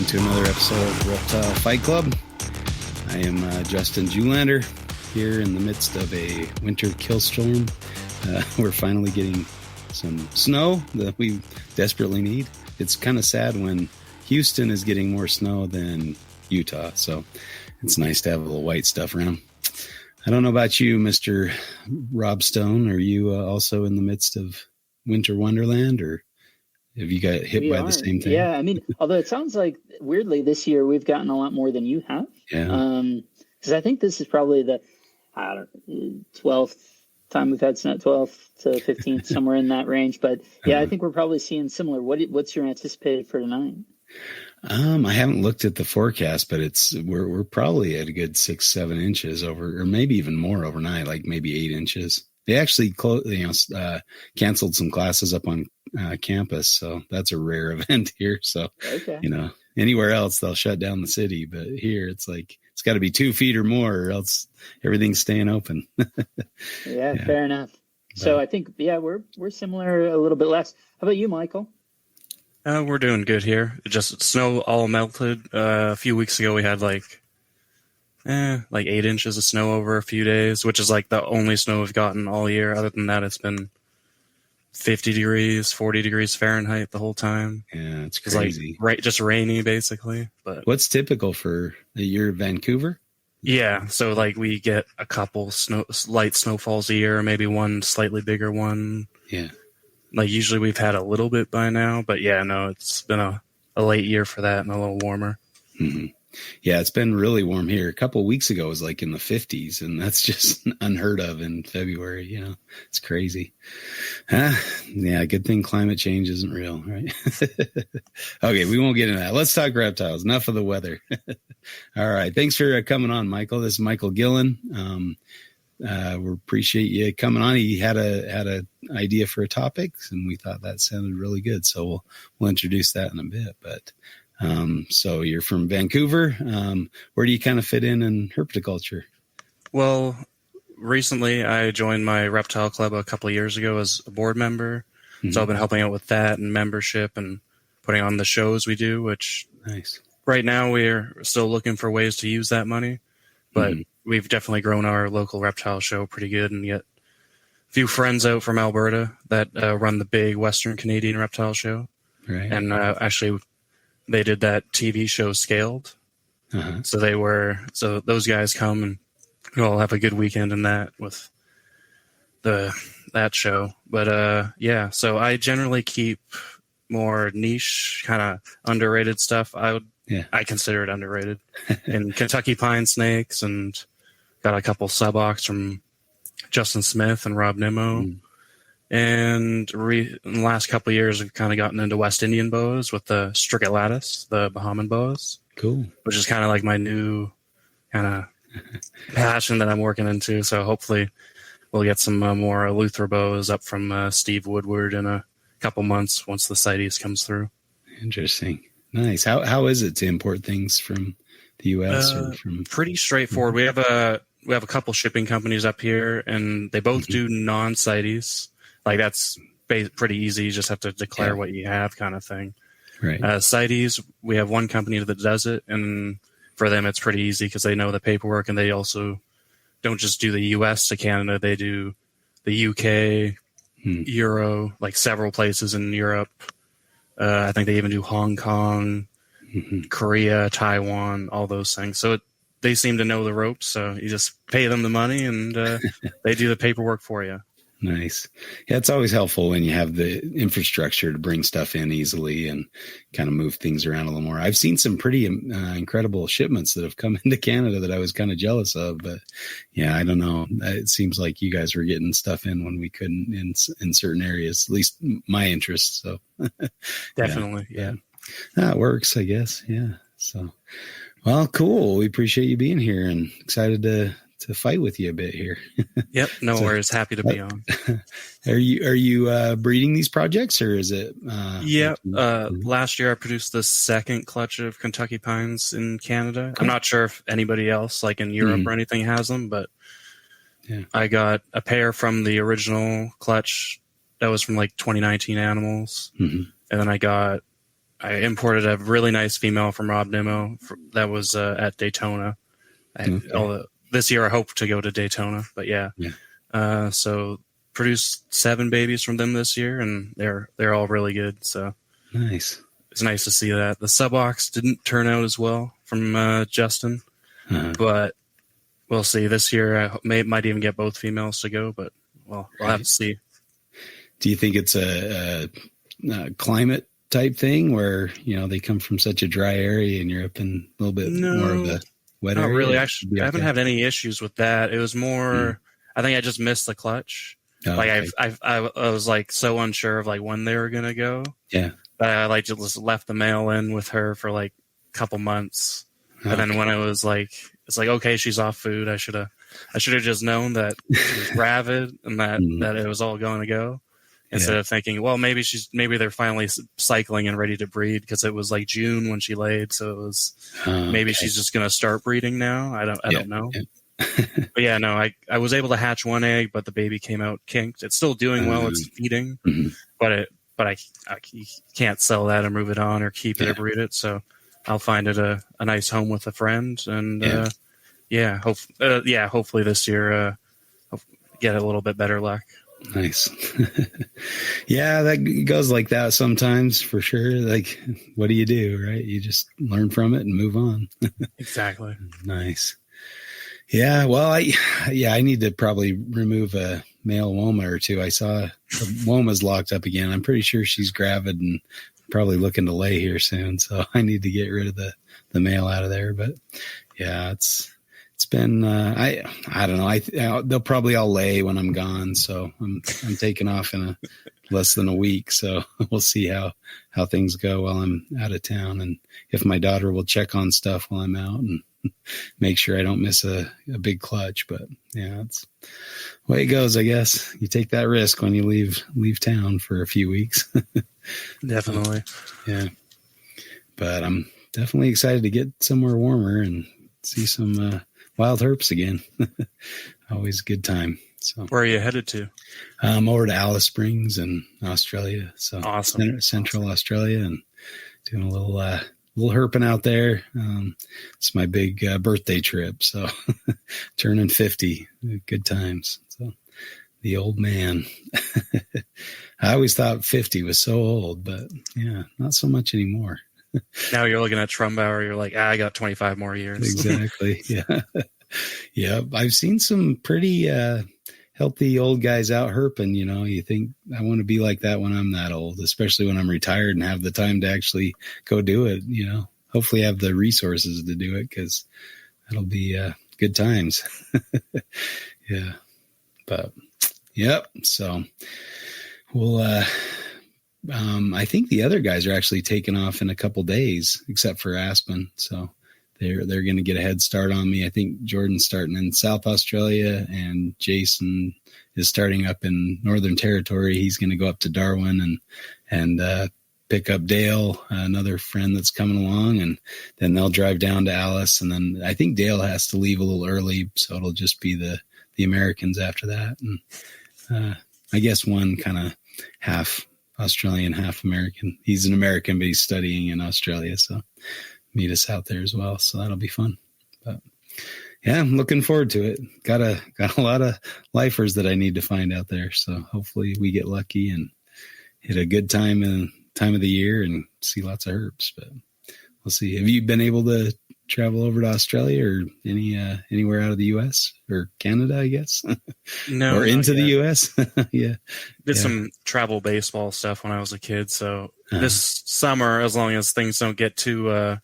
welcome to another episode of Reptile Fight Club. I am Justin Julander here in the midst of a winter killstorm. We're finally getting some snow that we desperately need. It's kind of sad when Houston is getting more snow than Utah, so it's nice to have a little white stuff around. I don't know about you, Mr. Rob Stone. Are you also in the midst of winter wonderland, or have you got hit by the same thing? Yeah, I mean, although it sounds like weirdly this year we've gotten a lot more than you have. Yeah. Because I think this is probably the 12th time we've had snow, 12th to 15th, somewhere in that range. But yeah, I think we're probably seeing similar. What's your anticipated for tonight? I haven't looked at the forecast, but we're probably at a good 6-7 inches over, or maybe even more overnight, like maybe 8 inches. They actually canceled some classes up on campus, so that's a rare event here. So, anywhere else they'll shut down the city, but here it's like it's got to be 2 feet or more, or else everything's staying open. Yeah, fair enough. So I think we're similar, a little bit less. How about you, Michael? We're doing good here. Just snow all melted. A few weeks ago we had like 8 inches of snow over a few days, which is like the only snow we've gotten all year. Other than that, it's been 50 degrees, 40 degrees Fahrenheit the whole time. Yeah, it's crazy. Like, just rainy, basically. But what's typical for the year of Vancouver? Yeah, so like we get a couple light snowfalls a year, maybe one slightly bigger one. Yeah. Like usually we've had a little bit by now, but it's been a late year for that and a little warmer. Mm-hmm. Yeah, it's been really warm here. A couple of weeks ago it was like in the 50s, and that's just unheard of in February. It's crazy. Yeah, good thing climate change isn't real, right? Okay, we won't get into that. Let's talk reptiles. Enough of the weather. All right. Thanks for coming on, Michael. This is Michael Gillon. We appreciate you coming on. He had a idea for a topic, and we thought that sounded really good. So we'll introduce that in a bit. But so you're from Vancouver. Where do you kind of fit in herpetoculture? Well, recently I joined my reptile club a couple of years ago as a board member. Mm-hmm. So I've been helping out with that and membership and putting on the shows we do, which nice. Right now we're still looking for ways to use that money, but we've definitely grown our local reptile show pretty good and get a few friends out from Alberta that run the big Western Canadian reptile show. Right. And actually they did that TV show Scaled. Uh-huh. So those guys come and we'll have a good weekend in that with that show. But so I generally keep more niche, kind of underrated stuff. I consider it underrated. And Kentucky pine snakes, and got a couple sub-auks from Justin Smith and Rob Nimmo. Mm. And in the last couple of years, we've kind of gotten into West Indian boas with the Strigulatus, the Bahamian boas. Cool. Which is kind of like my new kind of passion that I'm working into. So hopefully we'll get some more Eleuthera boas up from Steve Woodward in a couple months once the CITES comes through. Interesting. Nice. How is it to import things from the U.S. or from? Pretty straightforward. We have a couple shipping companies up here, and they both do non-CITES. Like that's pretty easy. You just have to declare what you have, kind of thing. Right. CITES, we have one company that does it, and for them it's pretty easy because they know the paperwork, and they also don't just do the U.S. to Canada. They do the U.K., Euro, like several places in Europe. I think they even do Hong Kong, Korea, Taiwan, all those things. So they seem to know the ropes. So you just pay them the money and they do the paperwork for you. Nice. Yeah, it's always helpful when you have the infrastructure to bring stuff in easily and kind of move things around a little more. I've seen some pretty incredible shipments that have come into Canada that I was kind of jealous of, but yeah, I don't know. It seems like you guys were getting stuff in when we couldn't in certain areas, at least my interest. So definitely. Yeah. That works, I guess. Yeah. So, well, cool. We appreciate you being here and excited to fight with you a bit here. Yep, no worries. Happy to be on. Are you breeding these projects, or is it? Last year I produced the second clutch of Kentucky pines in Canada. Cool. I'm not sure if anybody else, like in Europe or anything, has them, but I got a pair from the original clutch that was from like 2019 animals, and then I got I imported a really nice female from Rob Nimmo that was at Daytona. This year I hope to go to Daytona, but yeah. So produced 7 babies from them this year, and they're all really good. So nice. It's nice to see that. The sub-ox didn't turn out as well from Justin, but we'll see. This year I might even get both females to go, but we'll have to see. Do you think it's a climate type thing where, they come from such a dry area and you're up in a little bit more of a wet area? Not really. Actually, I haven't had any issues with that. It was more, I think I just missed the clutch. I was like so unsure of like when they were going to go. Yeah. But I like just left the male in with her for like a couple months. And then when it was like, it's like, okay, she's off food. I should have just known that she was gravid and that it was all going to go. Instead of thinking, well, maybe they're finally cycling and ready to breed, because it was like June when she laid, so it was maybe she's just going to start breeding now. I don't know. Yeah. But yeah, no, I was able to hatch 1 egg, but the baby came out kinked. It's still doing well. It's feeding, but I can't sell that or move it on or keep it or breed it. So I'll find it a nice home with a friend, and hopefully this year I'll get a little bit better luck. Nice. Yeah, that goes like that sometimes, for sure. Like, what do you do, right? You just learn from it and move on. Exactly. Nice. Yeah, well, I need to probably remove a male Woma or two. I saw the Woma's locked up again. I'm pretty sure she's gravid and probably looking to lay here soon. So I need to get rid of the male out of there. But yeah, it's been, I don't know. They'll probably all lay when I'm gone. So I'm taking off in less than a week. So we'll see how things go while I'm out of town, and if my daughter will check on stuff while I'm out and make sure I don't miss a big clutch. But yeah, it's the way it goes, I guess. You take that risk when you leave town for a few weeks. Definitely. Yeah. But I'm definitely excited to get somewhere warmer and see some, wild herps again. Always a good time. So where are you headed to? Over to Alice Springs in Australia. So awesome. Central Australia, and doing a little herping out there. It's my big birthday trip. So turning 50, good times. So the old man. I always thought 50 was so old, but yeah, not so much anymore. Now you're looking at Trumbauer, you're like, I got 25 more years. Exactly. Yeah. Yeah. I've seen some pretty healthy old guys out herping. You think, I want to be like that when I'm that old, especially when I'm retired and have the time to actually go do it. Hopefully have the resources to do it, because that'll be good times. Yeah. But yep. So we'll, I think the other guys are actually taking off in a couple days, except for Aspen. So they're going to get a head start on me. I think Jordan's starting in South Australia, and Jason is starting up in Northern Territory. He's going to go up to Darwin and pick up Dale, another friend that's coming along, and then they'll drive down to Alice. And then I think Dale has to leave a little early, so it'll just be the Americans after that. And I guess one kind of half Australian, half American. He's an American, but he's studying in Australia. So meet us out there as well. So that'll be fun. But yeah, I'm looking forward to it. Got a lot of lifers that I need to find out there. So hopefully we get lucky and hit a good time of the year and see lots of herps. But we'll see. Have you been able to travel over to Australia or anywhere out of the U.S. or Canada, I guess? No. Or into the U.S.? Yeah. Did some travel baseball stuff when I was a kid. So this summer, as long as things don't get too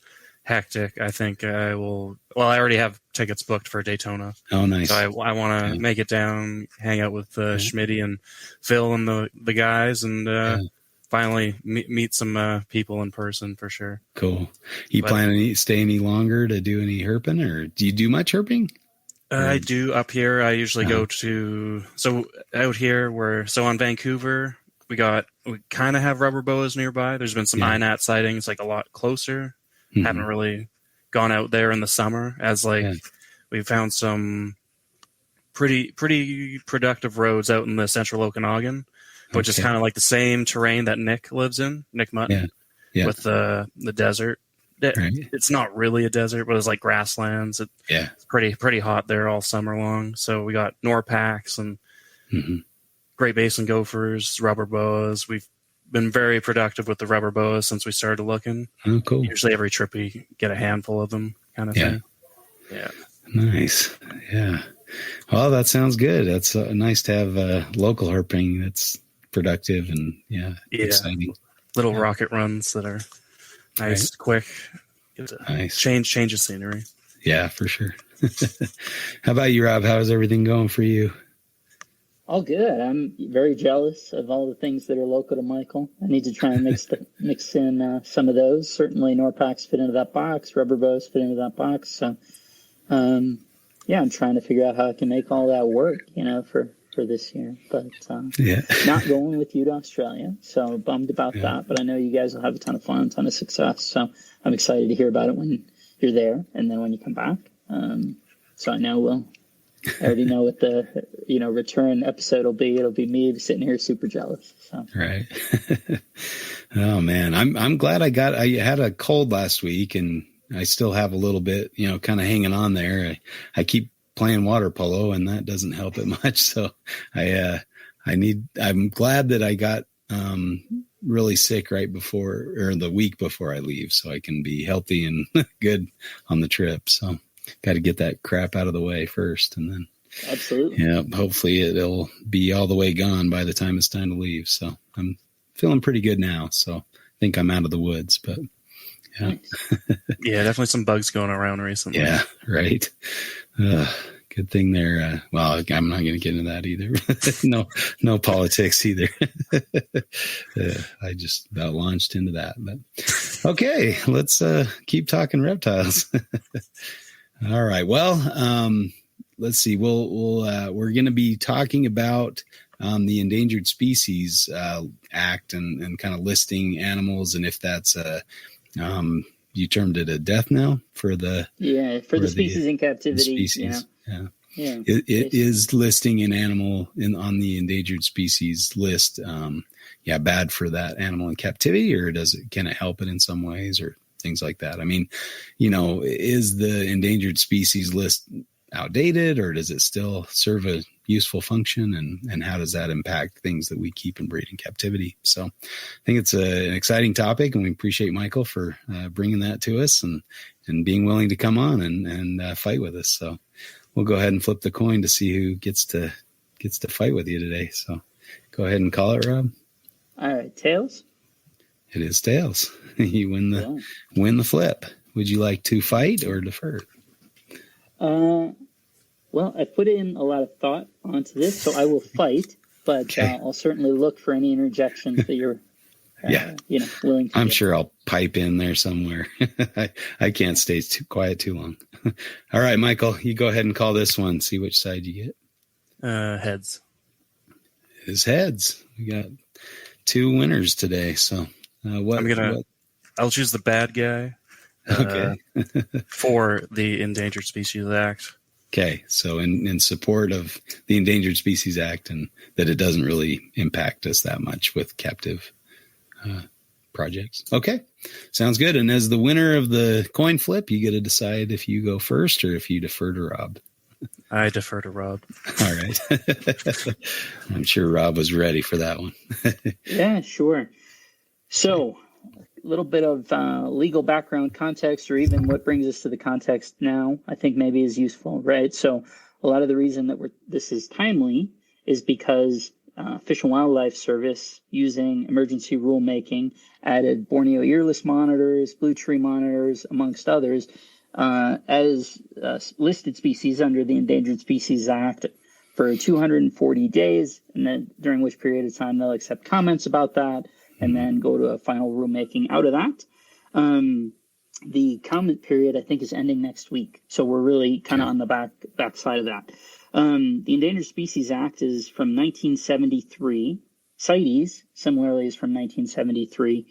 hectic, I think I will. Well, I already have tickets booked for Daytona. Oh, nice. So I want to make it down, hang out with Schmitty and Phil and the guys, and finally meet some people in person for sure. Cool. You planning to stay any longer to do any herping, or do you do much herping? I do up here. I usually go to, out here on Vancouver, we kind of have rubber boas nearby. There's been some INAT sightings, like a lot closer. Mm-hmm. Haven't really gone out there in the summer, as we found some pretty productive roads out in the central Okanagan, which is kind of like the same terrain that Nick lives in, Nick Mutton. with the desert. Right. It's not really a desert, but it's like grasslands. It's pretty hot there all summer long. So we got Norpax and Great Basin gophers, rubber boas. We've been very productive with the rubber boas since we started looking. Oh, cool. Usually every trip we get a handful of them, kind of thing. Yeah. Nice. Yeah. Well, that sounds good. That's nice to have local harping that's productive and exciting. Little rocket runs that are nice, quick. Nice. Change of scenery. Yeah, for sure. How about you, Rob? How's everything going for you? All good. I'm very jealous of all the things that are local to Michael. I need to try and mix in some of those. Certainly, Norpax fit into that box. Rubber bows fit into that box. So, I'm trying to figure out how I can make all that work, for this year. But not going with you to Australia. So bummed about that. But I know you guys will have a ton of fun, a ton of success. So I'm excited to hear about it when you're there and then when you come back. So I already know what the return episode will be. It'll be me sitting here super jealous. So. Right. Oh man, I'm glad I had a cold last week and I still have a little bit, kind of hanging on there. I keep playing water polo and that doesn't help it much. So I'm glad that I got really sick right before or the week before I leave so I can be healthy and good on the trip. So got to get that crap out of the way first and then hopefully it'll be all the way gone by the time it's time to leave. So I'm feeling pretty good now. So I think I'm out of the woods, but definitely some bugs going around recently. Yeah, right. Good thing there. Well, I'm not going to get into that either. No politics either. I just about launched into that, but okay, let's keep talking reptiles. All right. Well, let's see. We're going to be talking about the Endangered Species Act and kind of listing animals and if that's you termed it a death knell for the the species in captivity. Species. Yeah. It is listing an animal on the endangered species list. Bad for that animal in captivity, or can it help it in some ways, or things like that? I mean, is the endangered species list outdated, or does it still serve a useful function? And how does that impact things that we keep and breed in captivity? So I think it's an exciting topic, and we appreciate Michael for bringing that to us and being willing to come on and fight with us. So we'll go ahead and flip the coin to see who gets to fight with you today. So go ahead and call it, Rob. All right. Tails. It is tails. You win the flip. Would you like to fight or defer? Well, I put in a lot of thought onto this, so I will fight, but okay. I'll certainly look for any interjections that you're willing to I'm sure I'll pipe in there somewhere. I can't stay too quiet too long. All right, Michael, you go ahead and call this one. See which side you get. Heads. It is heads. We got 2 winners today. So I'll choose the bad guy. Okay. For the Endangered Species Act. Okay, so in support of the Endangered Species Act and that it doesn't really impact us that much with captive projects. Okay, sounds good. And as the winner of the coin flip, you get to decide if you go first or if you defer to Rob. I defer to Rob. All right. I'm sure Rob was ready for that one. Yeah, sure. So a little bit of legal background context, or even what brings us to the context now, I think maybe is useful, right? So a lot of the reason that this is timely is because Fish and Wildlife Service, using emergency rulemaking, added Borneo earless monitors, blue tree monitors, amongst others, as listed species under the Endangered Species Act for 240 days, and then during which period of time they'll accept comments about that and then go to a final rulemaking out of that. The comment period, I think, is ending next week. So we're really kind of on the back side of that. The Endangered Species Act is from 1973. CITES, similarly, is from 1973.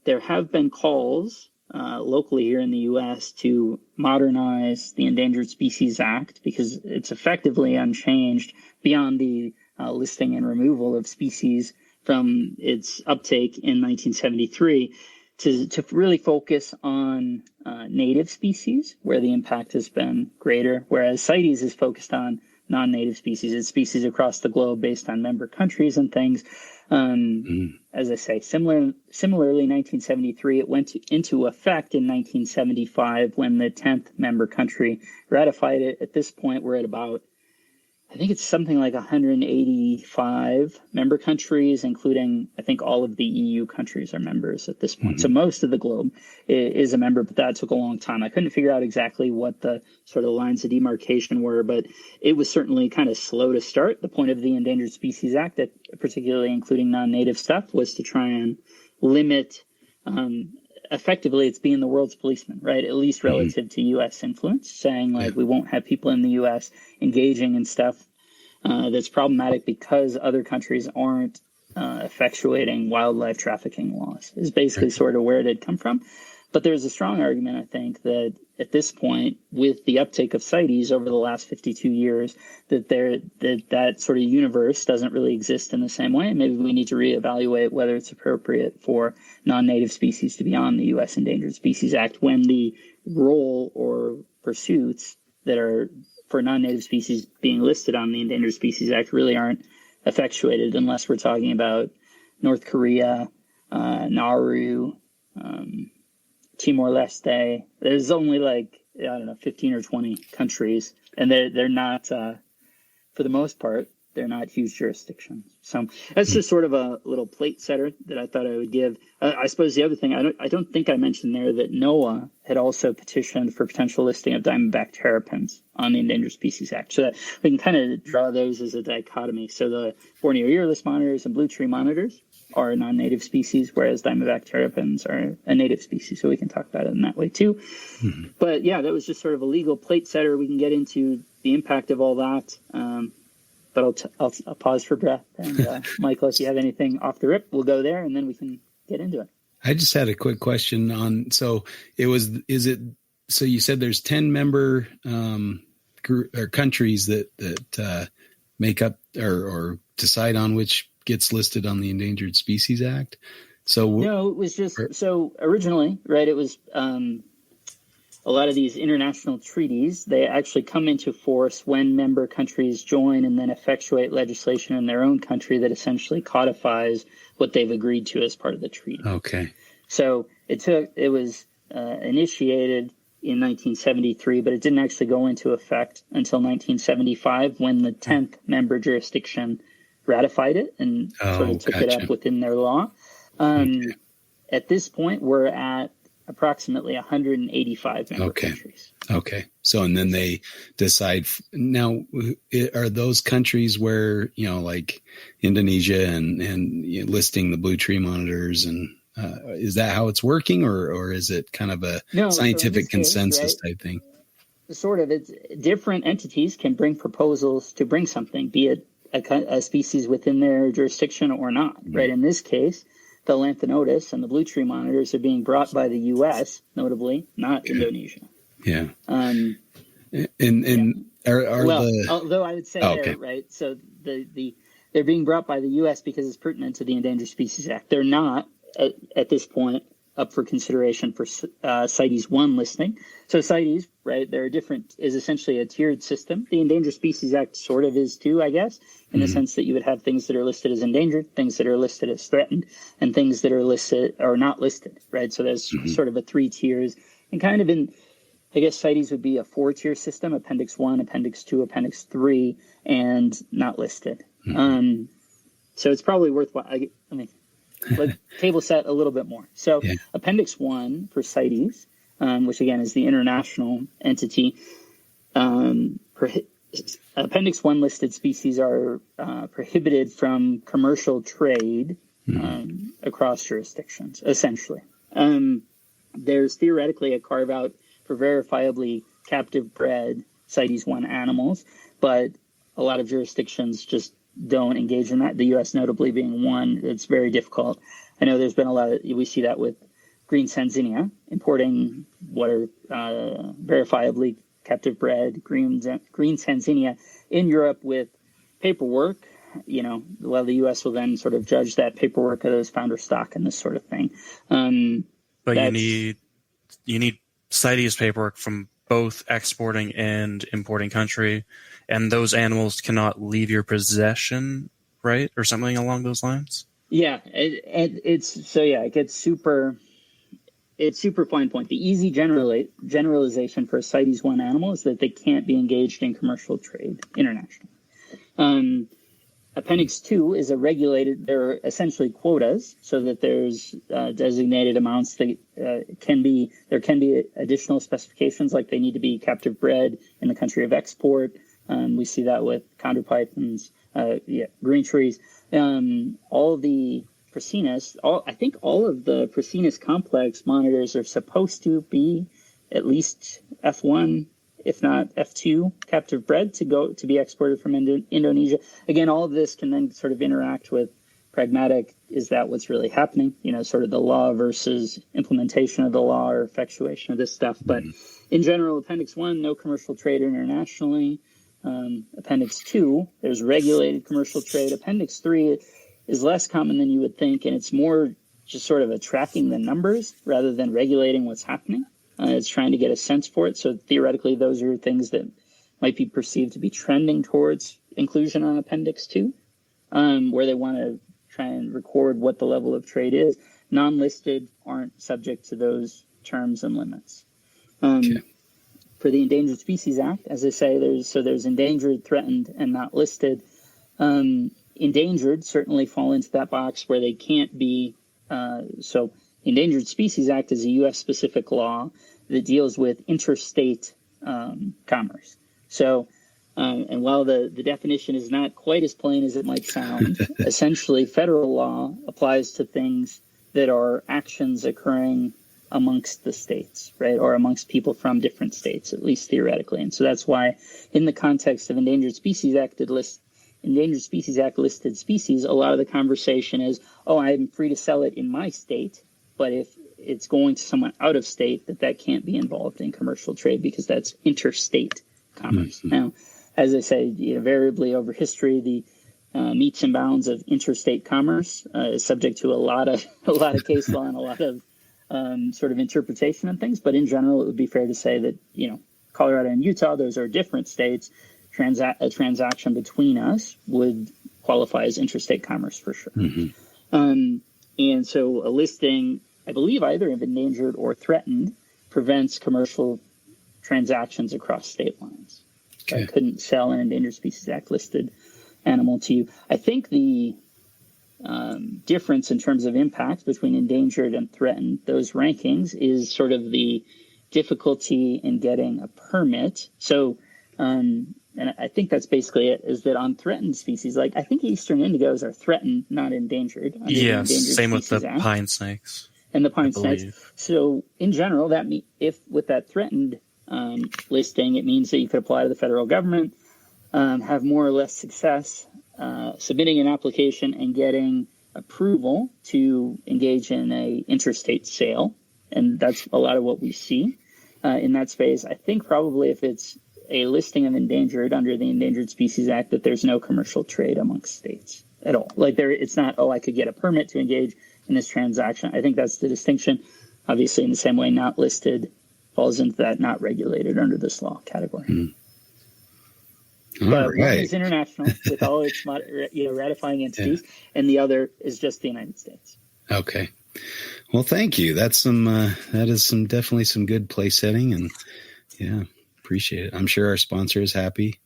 There have been calls locally here in the U.S. to modernize the Endangered Species Act because it's effectively unchanged beyond the listing and removal of species from its uptake in 1973 to really focus on native species, where the impact has been greater, whereas CITES is focused on non-native species. It's species across the globe based on member countries and things. As I say, similarly, 1973, it went into effect in 1975 when the 10th member country ratified it. At this point, we're at about, I think it's something like 185 member countries, including, I think, all of the EU countries are members at this point. So most of the globe is a member, but that took a long time. I couldn't figure out exactly what the sort of lines of demarcation were, but it was certainly kind of slow to start. The point of the Endangered Species Act, particularly including non-native stuff, was to try and limit, effectively, it's being the world's policeman, right? At least relative to U.S. influence, saying like we won't have people in the U.S. engaging in stuff that's problematic because other countries aren't effectuating wildlife trafficking laws, is basically sort of where it had come from. But there's a strong argument, I think, that at this point, with the uptake of CITES over the last 52 years, that sort of universe doesn't really exist in the same way. Maybe we need to reevaluate whether it's appropriate for non-native species to be on the U.S. Endangered Species Act when the role or pursuits that are for non-native species being listed on the Endangered Species Act really aren't effectuated, unless we're talking about North Korea, Nauru, Timor-Leste. There's only 15 or 20 countries, and they're not, for the most part, they're not huge jurisdictions. So that's just sort of a little plate setter that I thought I would give. I suppose the other thing, I don't think I mentioned there that NOAA had also petitioned for potential listing of diamondback terrapins on the Endangered Species Act. So that we can kind of draw those as a dichotomy. So the Borneo earless monitors and blue tree monitors are non-native species, whereas diamondback terrapins are a native species. So we can talk about it in that way too. But yeah, that was just sort of a legal plate setter. We can get into the impact of all that. But I'll pause for breath. And Michael, if you have anything off the rip, we'll go there and then we can get into it. I just had a quick question on, so you said there's 10 member or countries that make up or decide on which gets listed on the Endangered Species Act. So no, it was just, so originally, right, it was a lot of these international treaties, they actually come into force when member countries join and then effectuate legislation in their own country that essentially codifies what they've agreed to as part of the treaty. Okay. So it was initiated in 1973, but it didn't actually go into effect until 1975 when the 10th member jurisdiction ratified it and sort of took it up within their law. At this point, we're at approximately 185 member countries. Okay. So, and then they decide now, are those countries where, like Indonesia and listing the blue tree monitors and, is that how it's working or is it kind of a scientific consensus type thing? Sort of. It's different entities can bring proposals to bring something, be it a species within their jurisdiction or not, right? In this case, the lanthanotus and the blue tree monitors are being brought by the U.S., notably, not Indonesia. Yeah. Although I would say right? So they're being brought by the U.S. because it's pertinent to the Endangered Species Act. They're not at this point up for consideration for CITES 1 listing. So CITES, right, is essentially a tiered system. The Endangered Species Act sort of is too, I guess, in the sense that you would have things that are listed as endangered, things that are listed as threatened, and things that are listed or not listed, right? So there's sort of a 3 tiers, and kind of I guess CITES would be a 4-tier system: Appendix 1, Appendix 2, Appendix 3, and not listed. So it's probably worthwhile. Let's table set a little bit more. So Appendix 1 for CITES, which again is the international entity, Appendix 1 listed species are prohibited from commercial trade across jurisdictions, essentially. There's theoretically a carve-out for verifiably captive-bred CITES 1 animals, but a lot of jurisdictions just don't engage in that, the U.S. notably being one. It's very difficult. I know there's been we see that with green Sanzinia, importing what are verifiably captive bred green Sanzinia in Europe with paperwork the U.S. will then sort of judge that paperwork of those founder stock and this sort of thing. But you need CITES paperwork from both exporting and importing country, and those animals cannot leave your possession, right? Or something along those lines? Yeah, it gets super fine point. The easy generalization for a CITES 1 animal is that they can't be engaged in commercial trade internationally. Appendix 2 is they're essentially quotas, so that there's designated amounts that there can be additional specifications, like they need to be captive bred in the country of export. We see that with condor pythons, green trees. All the Prasinus, I think all of the Prasinus complex monitors are supposed to be at least F1, if not F2 captive bred to be exported from Indonesia. Again, all of this can then sort of interact with pragmatic, is that what's really happening? Sort of the law versus implementation of the law or effectuation of this stuff. But in general, Appendix 1, no commercial trade internationally. Appendix 2, there's regulated commercial trade. Appendix 3 is less common than you would think, and it's more just sort of a tracking the numbers rather than regulating what's happening. It's trying to get a sense for it. So theoretically, those are things that might be perceived to be trending towards inclusion on Appendix 2, where they want to try and record what the level of trade is. Non-listed aren't subject to those terms and limits. Okay. For the Endangered Species Act, as I say, there's endangered, threatened, and not listed. Endangered certainly fall into that box where they can't be. So the Endangered Species Act is a U.S.-specific law that deals with interstate commerce. So, and while the definition is not quite as plain as it might sound, essentially federal law applies to things that are actions occurring amongst the states, right, or amongst people from different states, at least theoretically. And so that's why, in the context of Endangered Species Act listed species, a lot of the conversation is, I'm free to sell it in my state, but if it's going to someone out of state, that can't be involved in commercial trade because that's interstate commerce. Mm-hmm. Now, as I say, variably over history, the metes and bounds of interstate commerce is subject to a lot of case law and a lot of sort of interpretation and things. But in general, it would be fair to say that, Colorado and Utah, those are different states. A transaction between us would qualify as interstate commerce for sure. Mm-hmm. And so a listing, I believe, either of endangered or threatened prevents commercial transactions across state lines. Okay. I couldn't sell an Endangered Species Act listed animal to you. I think the difference in terms of impact between endangered and threatened, those rankings, is sort of the difficulty in getting a permit. So, and I think that's basically it, is that on threatened species, like I think eastern indigos are threatened, not endangered. Yes, same with the pine snakes. And the pine snakes. So in general, if with that threatened listing, it means that you could apply to the federal government, have more or less success submitting an application and getting approval to engage in a interstate sale. And that's a lot of what we see in that space. I think probably if it's a listing of endangered under the Endangered Species Act, that there's no commercial trade amongst states at all. Like it's not, I could get a permit to engage in this transaction. I think that's the distinction. Obviously, in the same way, not listed falls into that not regulated under this law category. Mm. But right. One is international with all its ratifying entities, and the other is just the United States. Okay. Well, thank you. That is definitely some good place setting, and appreciate it. I'm sure our sponsor is happy.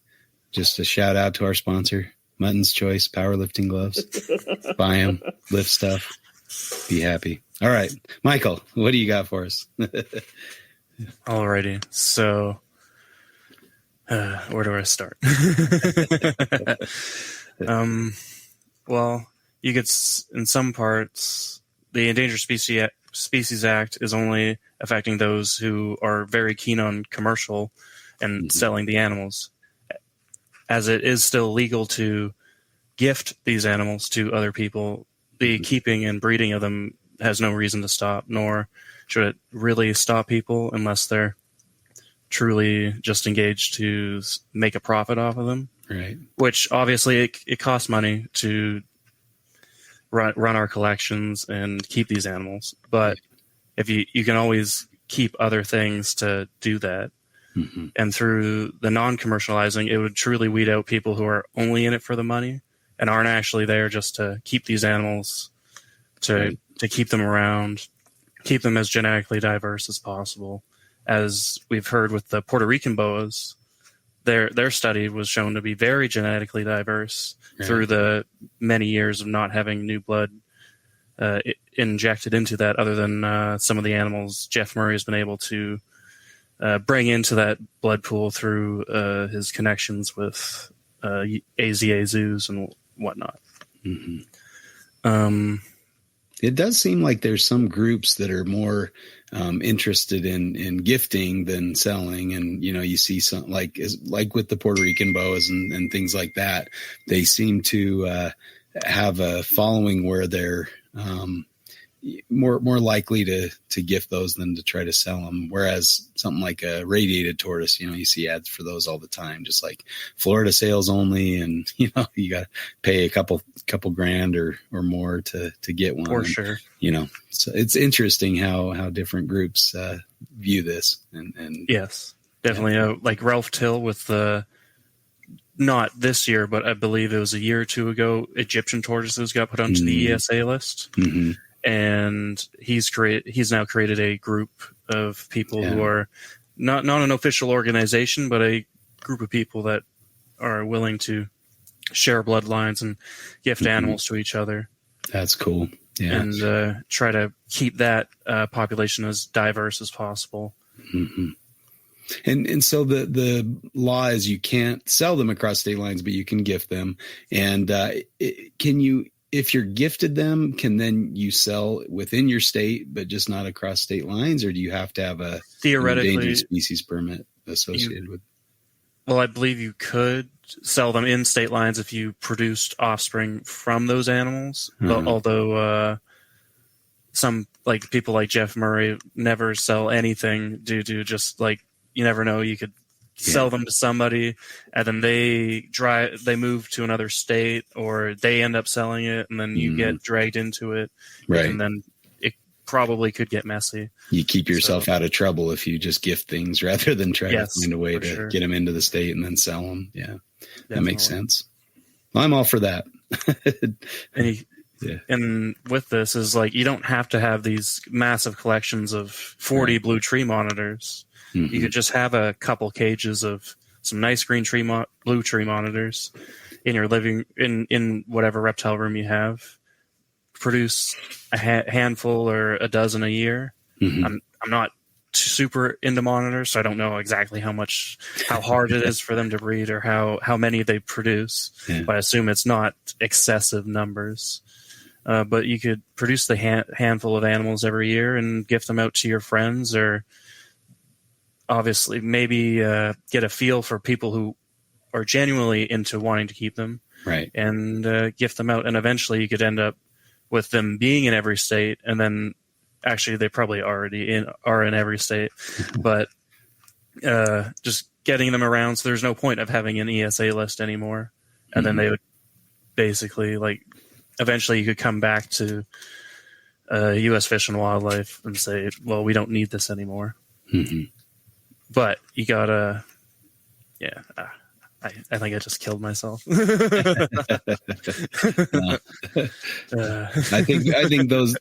Just a shout out to our sponsor, Mutton's Choice Powerlifting Gloves. Buy them, lift stuff, be happy. All right, Michael, what do you got for us? Alrighty, so where do I start? Well, you get in some parts, the Endangered Species Act is only affecting those who are very keen on commercial and selling the animals, as it is still legal to gift these animals to other people. The keeping and breeding of them has no reason to stop, nor should it really stop people unless they're truly just engaged to make a profit off of them. Right. Which obviously it costs money to run our collections and keep these animals. But if you can always keep other things to do that. Mm-hmm. And through the non-commercializing, it would truly weed out people who are only in it for the money and aren't actually there just to keep these animals, to keep them around, keep them as genetically diverse as possible. As we've heard with the Puerto Rican boas, their study was shown to be very genetically diverse through the many years of not having new blood injected into that, other than some of the animals Jeff Murray has been able to bring into that blood pool through his connections with ESA zoos and whatnot. Mm-hmm. It does seem like there's some groups that are more interested in gifting than selling. And, you see some like with the Puerto Rican boas and things like that, they seem to have a following where they're more likely to gift those than to try to sell them. Whereas something like a radiated tortoise, you see ads for those all the time, just like Florida sales only. And, you got to pay a couple grand or more to get one. For sure. So it's interesting how different groups view this. And yes, definitely. Like Ralph Till with the, not this year, but I believe it was a year or two ago, Egyptian tortoises got put onto the ESA list. Mm-hmm. And he's now created a group of people who are not an official organization, but a group of people that are willing to share bloodlines and gift animals to each other. That's cool. Yeah. And try to keep that population as diverse as possible. Mm-hmm. And so the law is you can't sell them across state lines, but you can gift them. And can you, if you're gifted them, can then you sell within your state, but just not across state lines? Or do you have to have a theoretically endangered species permit associated with? Well, I believe you could sell them in state lines if you produced offspring from those animals. But although some people like Jeff Murray never sell anything due to just you never know, you could sell them to somebody and then they move to another state, or they end up selling it and then you get dragged into it. Right. And then it probably could get messy. You keep yourself out of trouble if you just gift things rather than try to find a way to get them into the state and then sell them. Yeah. Definitely. That makes sense. Well, I'm all for that. And with this is you don't have to have these massive collections of 40 blue tree monitors. Mm-hmm. You could just have a couple cages of some nice green blue tree monitors in your in whatever reptile room you have. Produce a handful or a dozen a year. Mm-hmm. I'm not super into monitors, so I don't know exactly how hard it is for them to breed or how many they produce. Yeah. But I assume it's not excessive numbers. But you could produce the handful of animals every year and gift them out to your friends, or obviously maybe get a feel for people who are genuinely into wanting to keep them, right? And gift them out. And eventually you could end up with them being in every state, and then actually they probably already are in every state, but just getting them around. So there's no point of having an ESA list anymore. And then they would basically eventually you could come back to U.S. Fish and Wildlife and say, well, we don't need this anymore. Mm-hmm. But you gotta, I think I just killed myself. I think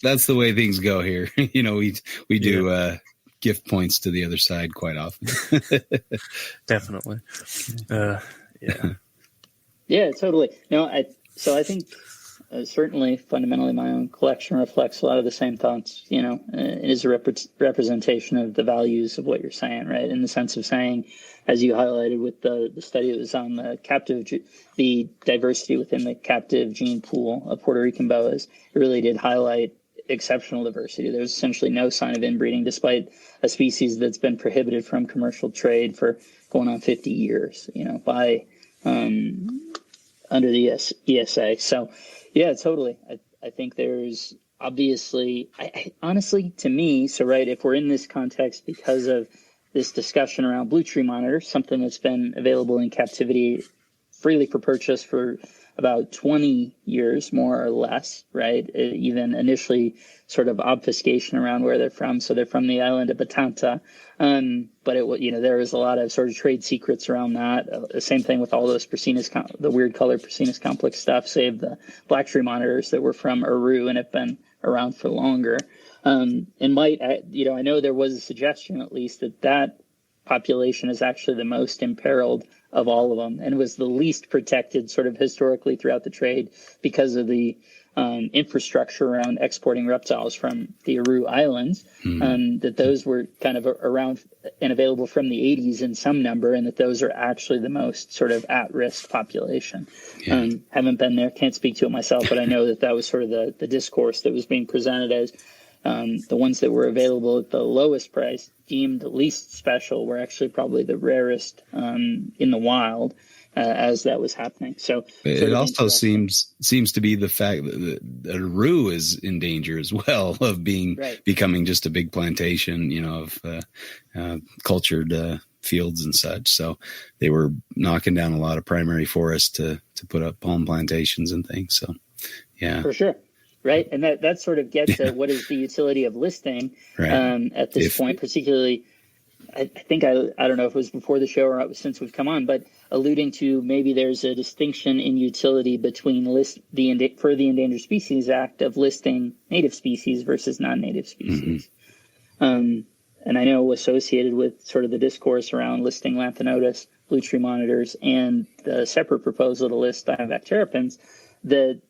that's the way things go here. We do gift points to the other side quite often. Definitely. Yeah, totally. So I think certainly fundamentally my own collection reflects a lot of the same thoughts. It is a representation of the values of what you're saying, right? In the sense of saying, as you highlighted with the study that was on the diversity within the captive gene pool of Puerto Rican boas, it really did highlight exceptional diversity. There's essentially no sign of inbreeding, despite a species that's been prohibited from commercial trade for going on 50 years, by under the ESA. So, yeah, totally. I think there's obviously, honestly, to me, so right, if we're in this context because of this discussion around blue tree monitors, something that's been available in captivity freely for purchase for about 20 years, more or less, right? Even initially sort of obfuscation around where they're from. So they're from the island of Batanta. But there was a lot of sort of trade secrets around that. The same thing with all those the weird color Prasinus complex stuff, save the black tree monitors that were from Aru and have been around for longer. And I know there was a suggestion at least that population is actually the most imperiled of all of them and was the least protected sort of historically throughout the trade because of the infrastructure around exporting reptiles from the Aru Islands, that those were kind of around and available from the 80s in some number, and that those are actually the most sort of at-risk population. Yeah. Haven't been there, can't speak to it myself, but I know that was sort of the discourse that was being presented as the ones that were available at the lowest price, deemed least special, were actually probably the rarest in the wild as that was happening. So it also seems to be the fact that Aru is in danger as well of becoming just a big plantation, of cultured fields and such. So they were knocking down a lot of primary forests to put up palm plantations and things. So yeah, for sure. Right. And that sort of gets at what is the utility of listing at this point, particularly. I think I don't know if it was before the show or since we've come on, but alluding to maybe there's a distinction in utility between the Endangered Species Act of listing native species versus non-native species. Mm-hmm. And I know associated with sort of the discourse around listing Lanthanotus, blue tree monitors, and the separate proposal to list Diamondback terrapins, that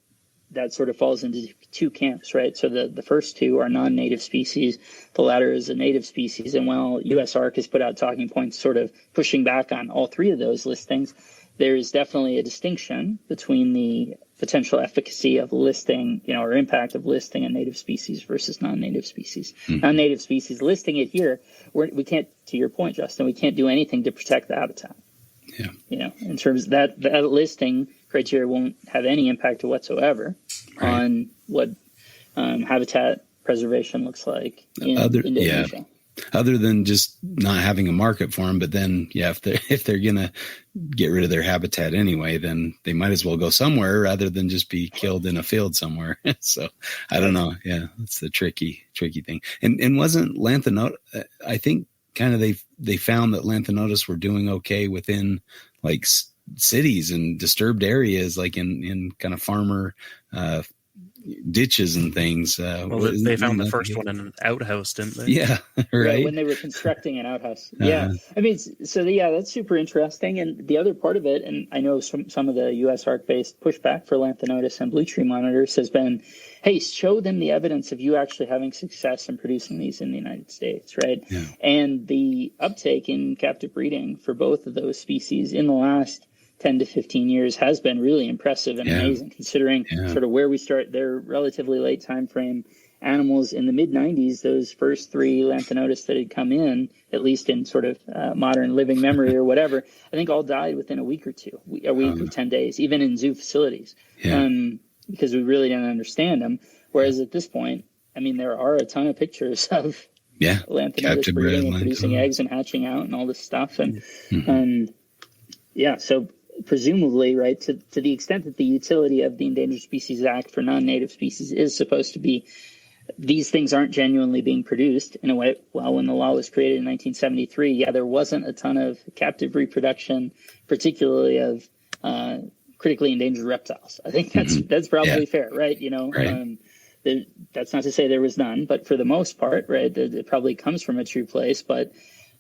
sort of falls into two camps, right? So the first two are non-native species. The latter is a native species. And while USARK has put out talking points sort of pushing back on all three of those listings, there's definitely a distinction between the potential efficacy of listing, or impact of listing a native species versus non-native species. Mm-hmm. Non-native species, listing it here, we can't, to your point, Justin, we can't do anything to protect the habitat. Yeah. In terms of that listing criteria won't have any impact whatsoever on what habitat preservation looks like in Indonesia. Other than just not having a market for them, but then if they're gonna get rid of their habitat anyway, then they might as well go somewhere rather than just be killed in a field somewhere. So I don't know. Yeah, that's the tricky thing. And wasn't Lanthanotus? I think kind of they found that Lanthanotus were doing okay within like cities and disturbed areas, like in kind of farmer ditches and things. They found the first one in an outhouse, didn't they? Yeah, right. Yeah, when they were constructing an outhouse. Yeah, I mean, that's super interesting. And the other part of it, and I know some of the USARK-based pushback for Lanthanotus and blue tree monitors has been, hey, show them the evidence of you actually having success in producing these in the United States, right? Yeah. And the uptake in captive breeding for both of those species in the last 10 to 15 years has been really impressive and amazing, considering sort of where we start their relatively late time frame. Animals in the mid 90s, those first three Lanthanotus that had come in, at least in sort of modern living memory or whatever, I think all died within a week or two, a week or 10 days, even in zoo facilities, because we really didn't understand them. Whereas at this point, I mean, there are a ton of pictures of Lanthanotus breeding and producing eggs and hatching out and all this stuff. And so presumably, right, to the extent that the utility of the Endangered Species Act for non-native species is supposed to be, these things aren't genuinely being produced in a way. Well, when the law was created in 1973, there wasn't a ton of captive reproduction, particularly of critically endangered reptiles. I think that's probably fair, right? That's not to say there was none, but for the most part, right, it probably comes from a true place. But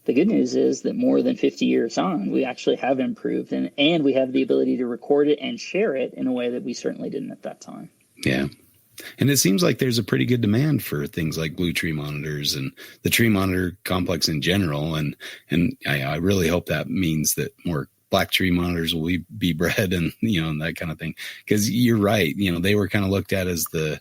the good news is that more than 50 years on, we actually have improved, and we have the ability to record it and share it in a way that we certainly didn't at that time. Yeah. And it seems like there's a pretty good demand for things like blue tree monitors and the tree monitor complex in general. And I really hope that means that more black tree monitors will be bred and, and that kind of thing. Because you're right. They were kind of looked at as the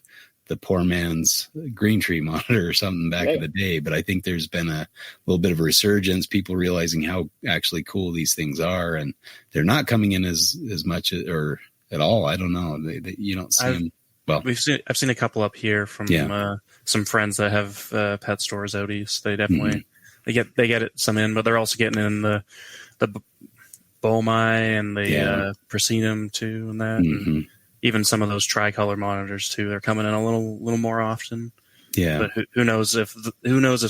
poor man's green tree monitor or something back in the day. But I think there's been a little bit of a resurgence, people realizing how actually cool these things are. And they're not coming in as much or at all. I don't know. You don't see them. Well, I've seen a couple up here from some friends that have pet stores out east. They definitely they get some in, but they're also getting in the Bomai and the Prasinum too, and that. Mm-hmm. And even some of those tricolor monitors too. They're coming in a little more often. Yeah. But who knows if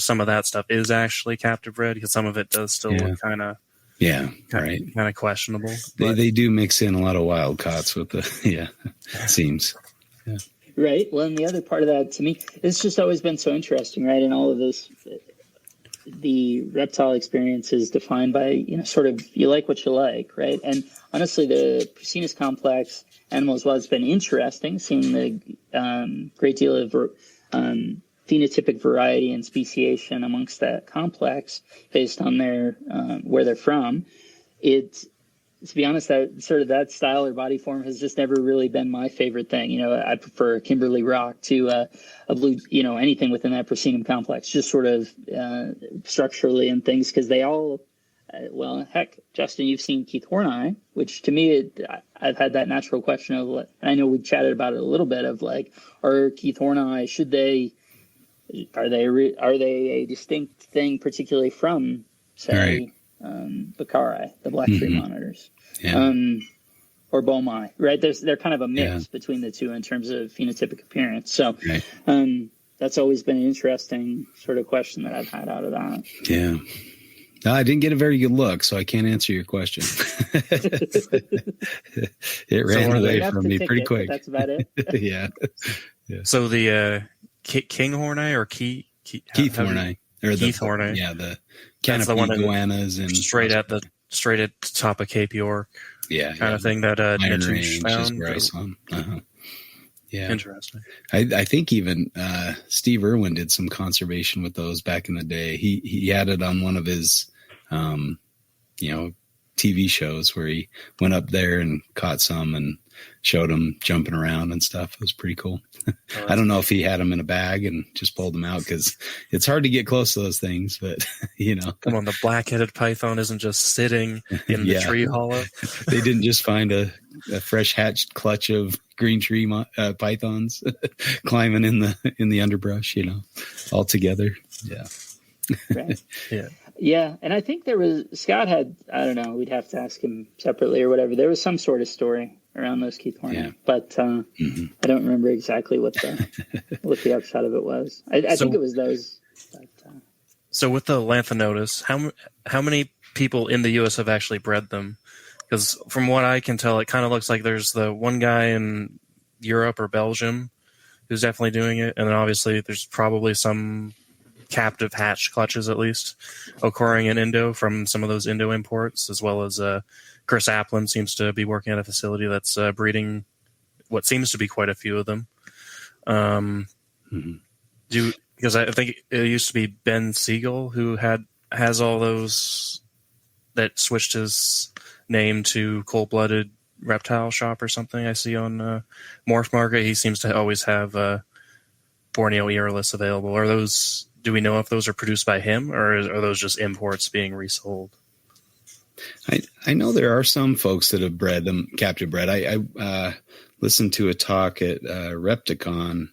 some of that stuff is actually captive bred, because some of it does still look kind of questionable. They do mix in a lot of wild caughts with the it seems. Yeah. Right. Well, and the other part of that to me, it's just always been so interesting, right? In all of this, the reptile experience is defined by, sort of, you like what you like, right? And honestly, the Prasinus complex animals, while it's been interesting seeing the great deal of phenotypic variety and speciation amongst that complex based on their where they're from, to be honest, that style or body form has just never really been my favorite thing. I prefer Kimberly Rock to a blue, anything within that Prasinum complex, just sort of structurally and things, because they all, heck, Justin, you've seen Keith Horneye, which to me, I've had that natural question of, and I know we chatted about it a little bit, of like, are Keith Horneye, are they a distinct thing, particularly from, say, Bakari, the black tree monitors, or Bomai, right? They're kind of a mix between the two in terms of phenotypic appearance. So that's always been an interesting sort of question that I've had out of that. Yeah. No, I didn't get a very good look, so I can't answer your question. It ran away from me pretty quick. That's about it. Yeah. So the King Horneye or Keith Horneye. Keith Horneye. Yeah, the canopy iguanas and straight at the top of Cape York. Kind of thing that Nitush found. Where I saw him. Uh-huh. Yeah, interesting. I think even Steve Irwin did some conservation with those back in the day. He had it on one of his, TV shows where he went up there and caught some and showed them jumping around and stuff. It was pretty cool. I don't know if he had them in a bag and just pulled them out, because it's hard to get close to those things, but Come on, the black-headed python isn't just sitting in the tree hollow. They didn't just find a fresh hatched clutch of green tree pythons climbing in the underbrush, all together. Yeah. Right. Yeah, and I think Scott had, I don't know, we'd have to ask him separately or whatever. There was some sort of story around those Keith Horneye, but I don't remember exactly what the upshot of it was. I think it was those. But, so with the Lanthanotus, how many people in the U.S. have actually bred them? Because from what I can tell, it kind of looks like there's the one guy in Europe or Belgium who's definitely doing it, and then obviously there's probably some captive hatch clutches at least occurring in Indo from some of those Indo imports, as well as Chris Applin seems to be working at a facility that's breeding what seems to be quite a few of them. Because I think it used to be Ben Siegel who has all those, that switched his name to Cold Blooded Reptile Shop or something. I see on Morph Market, he seems to always have Borneo earless available. Do we know if those are produced by him, or are those just imports being resold? I know there are some folks that have bred them, captive bred. I listened to a talk at Herpeton.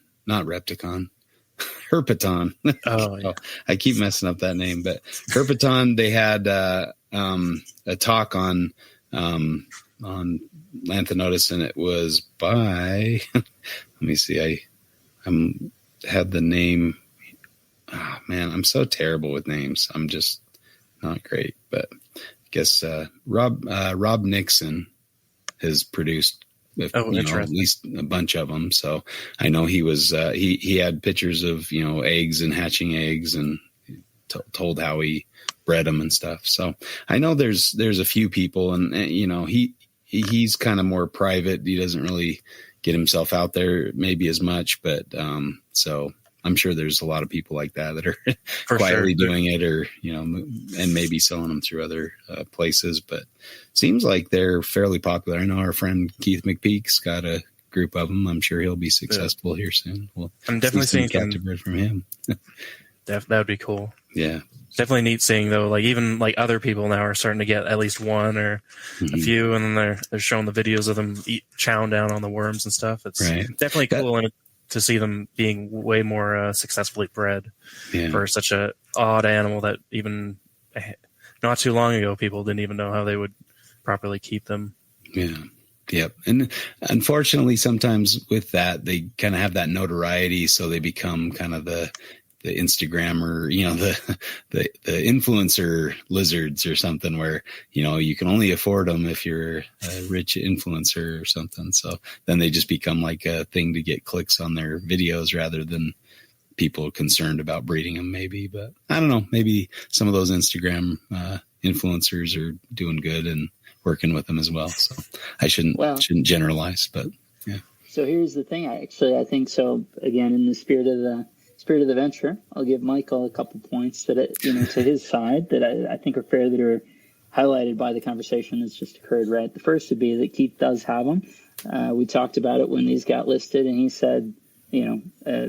Oh, yeah. I keep messing up that name, but Herpeton, they had a talk on Lanthanotus, and it was by, let me see, I had the name. Oh, man, I'm so terrible with names. I'm just not great. But I guess Rob Nixon has produced at least a bunch of them. So I know he was he had pictures of eggs and hatching eggs, and told how he bred them and stuff. So I know there's a few people, and he's kind of more private. He doesn't really get himself out there maybe as much, but so I'm sure there's a lot of people like that are quietly doing it, or, and maybe selling them through other places, but seems like they're fairly popular. I know our friend Keith McPeak's got a group of them. I'm sure he'll be successful here soon. I'm definitely seeing captive bred from him. That would be cool. Yeah. It's definitely neat seeing, though, like even like other people now are starting to get at least one or a few, and then they're showing the videos of them chowing down on the worms and stuff. It's definitely cool. And to see them being way more successfully bred for such a odd animal that even not too long ago people didn't even know how they would properly keep them. Yeah. Yep. And unfortunately, sometimes with that, they kind of have that notoriety. So they become kind of the Instagrammer, the influencer lizards or something where, you can only afford them if you're a rich influencer or something. So then they just become like a thing to get clicks on their videos rather than people concerned about breeding them maybe. But I don't know, maybe some of those Instagram influencers are doing good and working with them as well. So I shouldn't generalize, but yeah. So here's the thing. I think so. Again, in the spirit of the venture, I'll give Michael a couple points that to his side that I think are fair, that are highlighted by the conversation that's just occurred. Right. The first would be that Keith does have them. We talked about it when these got listed, and he said,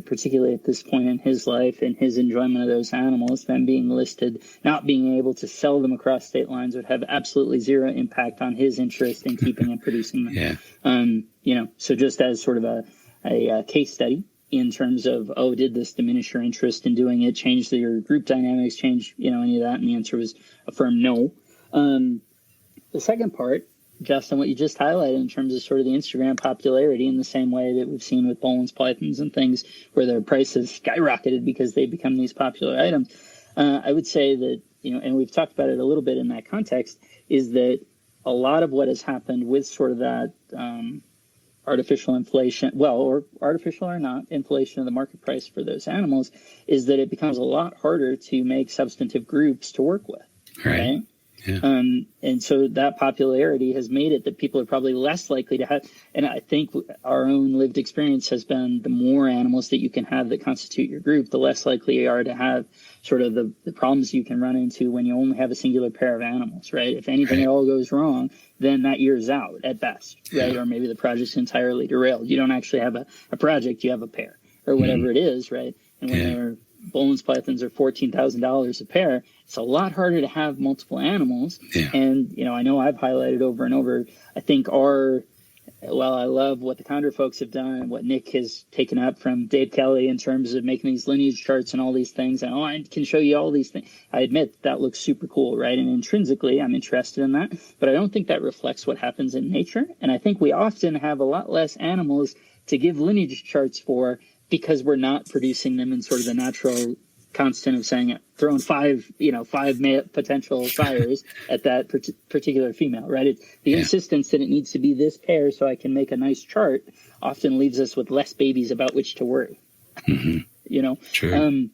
particularly at this point in his life and his enjoyment of those animals, them being listed, not being able to sell them across state lines would have absolutely zero impact on his interest in keeping and producing them. Yeah. So just as sort of a case study in terms of, did this diminish your interest in doing it, change your group dynamics, change, any of that? And the answer was a firm no. The second part, Justin, what you just highlighted in terms of sort of the Instagram popularity, in the same way that we've seen with Bolin's pythons and things where their prices skyrocketed because they become these popular items. I would say that, and we've talked about it a little bit in that context, is that a lot of what has happened with sort of that artificial inflation, or artificial or not, inflation of the market price for those animals, is that it becomes a lot harder to make substantive groups to work with. Right? Yeah. And so that popularity has made it that people are probably less likely to have, and I think our own lived experience has been, the more animals that you can have that constitute your group, the less likely you are to have sort of the problems you can run into when you only have a singular pair of animals, right? If anything at all goes wrong, then that year's out at best, right? Yeah. Or maybe the project's entirely derailed. You don't actually have a project, you have a pair or whatever it is, right? And when they're Bolin's pythons are $14,000 a pair, it's a lot harder to have multiple animals. Yeah. And, I know I've highlighted over and over, I think I love what the Condor folks have done and what Nick has taken up from Dave Kelly in terms of making these lineage charts and all these things. And, I can show you all these things. I admit that looks super cool, right? And intrinsically, I'm interested in that. But I don't think that reflects what happens in nature. And I think we often have a lot less animals to give lineage charts for, because we're not producing them in sort of the natural constant of saying, throwing five potential sires at that particular female, right? It's the insistence that it needs to be this pair so I can make a nice chart often leaves us with less babies about which to worry. True.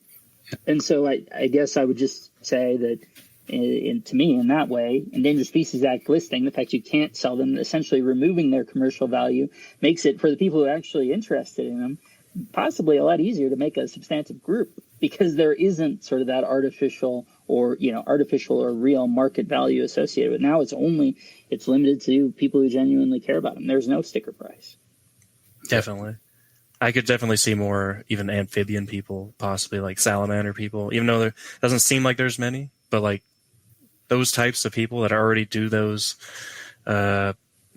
And so I guess I would just say that, to me, in that way, Endangered Species Act listing, the fact you can't sell them, essentially removing their commercial value, makes it, for the people who are actually interested in them, possibly a lot easier to make a substantive group, because there isn't sort of that artificial or real market value associated with it. Now it's limited to people who genuinely care about them. There's no sticker price. Definitely. I could definitely see more even amphibian people, possibly like salamander people, even though there doesn't seem like there's many, but like those types of people that already do those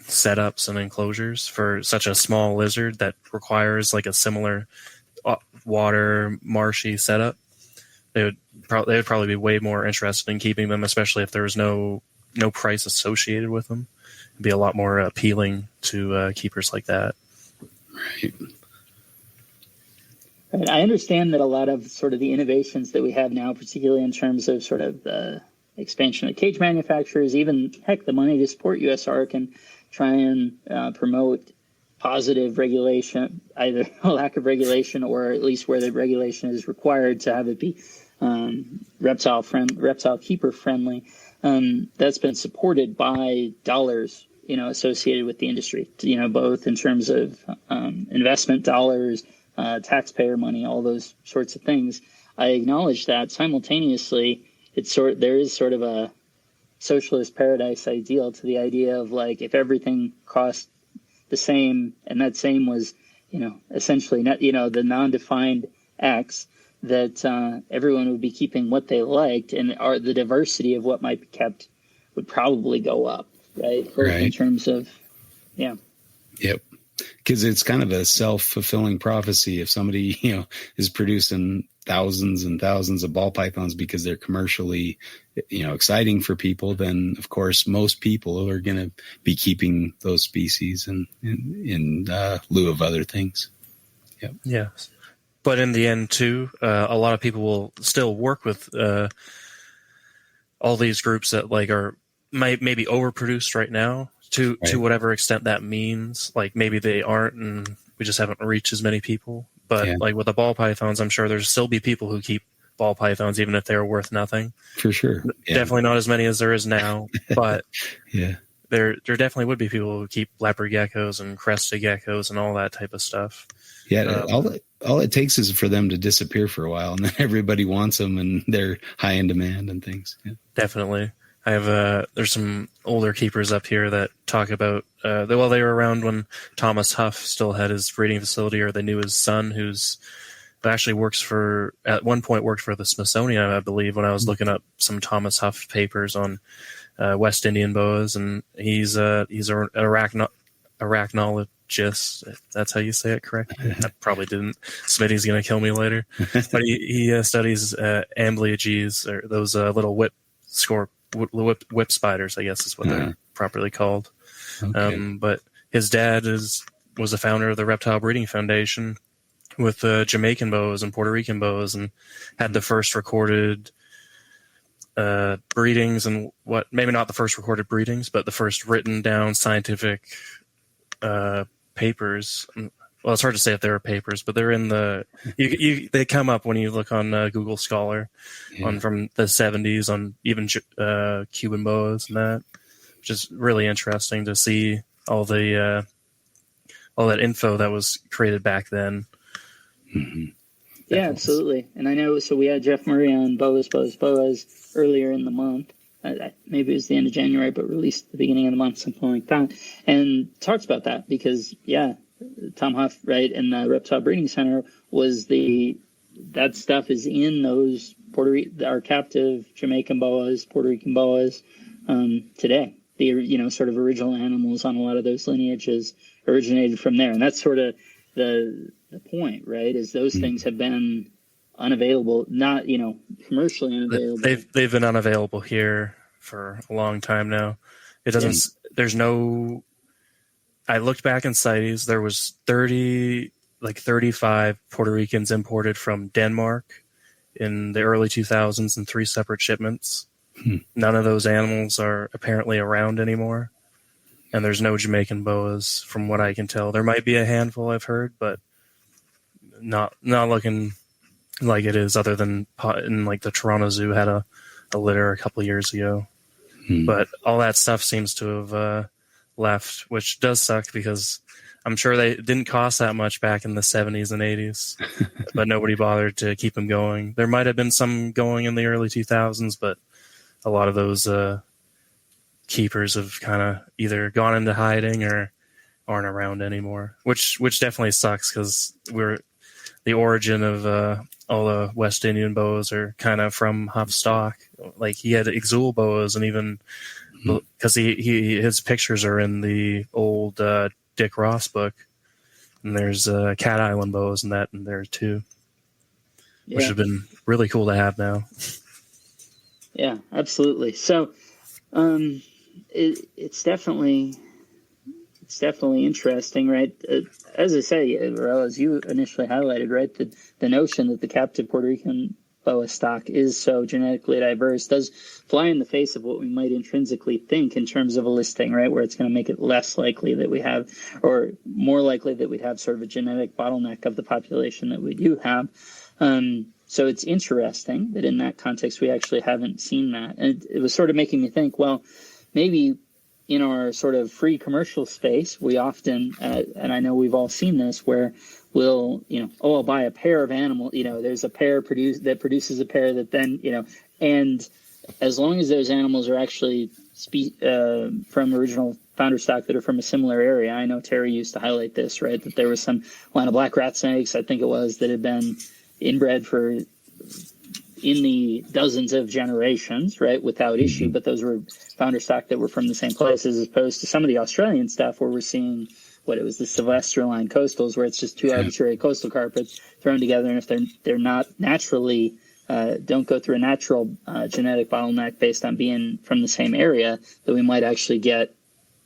setups and enclosures for such a small lizard that requires like a similar water marshy setup, they would probably be way more interested in keeping them, especially if there was no price associated with them. It'd be a lot more appealing to keepers like that. Right. Right. I understand that a lot of sort of the innovations that we have now, particularly in terms of sort of the expansion of cage manufacturers, even heck, the money to support USARC and try and promote positive regulation, either a lack of regulation or at least where the regulation is required to have it be reptile keeper friendly. That's been supported by dollars, associated with the industry, both in terms of investment dollars, taxpayer money, all those sorts of things. I acknowledge that. Simultaneously, there is sort of a socialist paradise ideal to the idea of, like, if everything cost the same, and that same was, essentially not, the non-defined X, that everyone would be keeping what they liked, and the diversity of what might be kept would probably go up, right? In terms of, Yep. Because it's kind of a self-fulfilling prophecy. If somebody, is producing thousands and thousands of ball pythons because they're commercially, exciting for people, then of course most people are going to be keeping those species in lieu of other things. Yep. Yeah. But in the end, too, a lot of people will still work with all these groups that are maybe overproduced right now to whatever extent that means. Like maybe they aren't, and we just haven't reached as many people. But with the ball pythons, I'm sure there's still be people who keep ball pythons even if they're worth nothing. For sure. Yeah. Definitely not as many as there is now, but yeah. There definitely would be people who keep leopard geckos and crested geckos and all that type of stuff. Yeah, all it takes is for them to disappear for a while, and then everybody wants them, and they're high in demand and things. Yeah. Definitely. I have there's some older keepers up here that talk about they were around when Thomas Huff still had his breeding facility, or they knew his son, who's actually at one point worked for the Smithsonian, I believe, when I was looking up some Thomas Huff papers on West Indian boas, and he's an arachnologist. That's how you say it, correct? I probably didn't. Smitty's going to kill me later. But he studies amblyopes, or those little whip spiders, I guess is what they're properly called. Okay. But his dad was the founder of the Reptile Breeding Foundation with Jamaican boas and Puerto Rican boas, and had the first recorded breedings, and maybe not the first recorded breedings, but the first written down scientific papers. Well, it's hard to say if there are papers, but they're in they come up when you look on Google Scholar from the 70s on even Cuban boas and that, which is really interesting to see all that info that was created back then. Mm-hmm. Yeah, absolutely. And I know, so we had Jeff Murray on Boas earlier in the month. Maybe it was the end of January, but released at the beginning of the month, something like that. And talks about that because, Tom Huff, right, and the Reptile Breeding Center that stuff is in those our captive Jamaican boas, Puerto Rican boas today. The, sort of original animals on a lot of those lineages originated from there. And that's sort of the point, right, is those things have been unavailable, not, commercially unavailable. They've been unavailable here for a long time now. It doesn't, there's no, I looked back in CITES, there was 35 Puerto Ricans imported from Denmark in the early 2000s in 3 separate shipments. None of those animals are apparently around anymore. And there's no Jamaican boas from what I can tell. There might be a handful I've heard, but not looking like it is, other than in the Toronto Zoo had a litter a couple of years ago. But all that stuff seems to have left, which does suck because I'm sure they didn't cost that much back in the 70s and 80s, but nobody bothered to keep them going. There might have been some going in the early 2000s, but a lot of those keepers have kind of either gone into hiding or aren't around anymore, which definitely sucks because the origin of all the West Indian boas are kind of from Huff stock. Like he had Exul boas, and even because his pictures are in the old Dick Ross book, and there's Cat Island boas and that in there too, which have been really cool to have now. Yeah, absolutely. So it's definitely interesting, right? As I say, or as you initially highlighted, right, the notion that the captive Puerto Rican boa stock is so genetically diverse does fly in the face of what we might intrinsically think in terms of a listing, right, where it's going to make it less likely that we have, or more likely that we'd have sort of a genetic bottleneck of the population that we do have. So it's interesting that in that context we actually haven't seen that. And it was sort of making me think, well, maybe in our sort of free commercial space, we often, and I know we've all seen this, where we'll, I'll buy a pair of animal, there's a pair that produces a pair that then, and as long as those animals are actually from original founder stock that are from a similar area. I know Terry used to highlight this, right, that there was some line of black rat snakes, I think it was, that had been inbred in the dozens of generations, right, without issue, but those were founder stock that were from the same place, as opposed to some of the Australian stuff where we're seeing what it was, the Sylvester line coastals, where it's just two arbitrary coastal carpets thrown together, and if they're not naturally don't go through a natural genetic bottleneck based on being from the same area, that we might actually get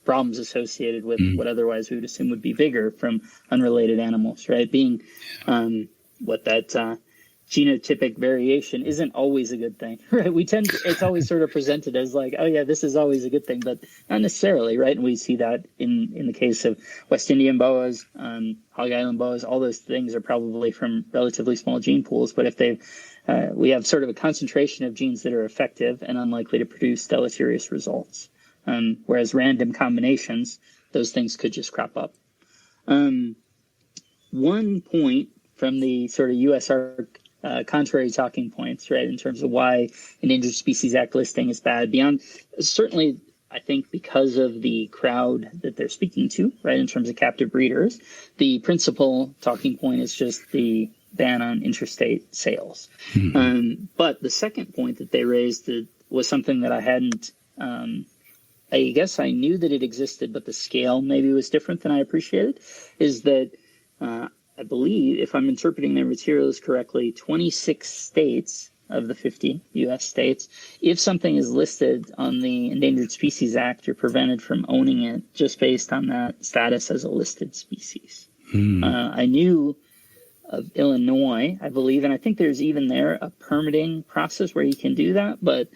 problems associated with what otherwise we would assume would be bigger from unrelated animals, right? Being what that genotypic variation isn't always a good thing, right? It's always sort of presented as like, oh yeah, this is always a good thing, but not necessarily, right? And we see that in the case of West Indian boas, Hog Island boas, all those things are probably from relatively small gene pools, but if we have sort of a concentration of genes that are effective and unlikely to produce deleterious results. Whereas random combinations, those things could just crop up. One point from the sort of USR contrary talking points, right, in terms of why Endangered Species Act listing is bad, beyond certainly, I think, because of the crowd that they're speaking to, right, in terms of captive breeders, the principal talking point is just the ban on interstate sales. But the second point that they raised was something that I hadn't, I guess I knew that it existed, but the scale maybe was different than I appreciated, is that I believe, if I'm interpreting their materials correctly, 26 states of the 50 U.S. states, if something is listed on the Endangered Species Act, you're prevented from owning it just based on that status as a listed species. I knew of Illinois, I believe, and I think there's even there a permitting process where you can do that, but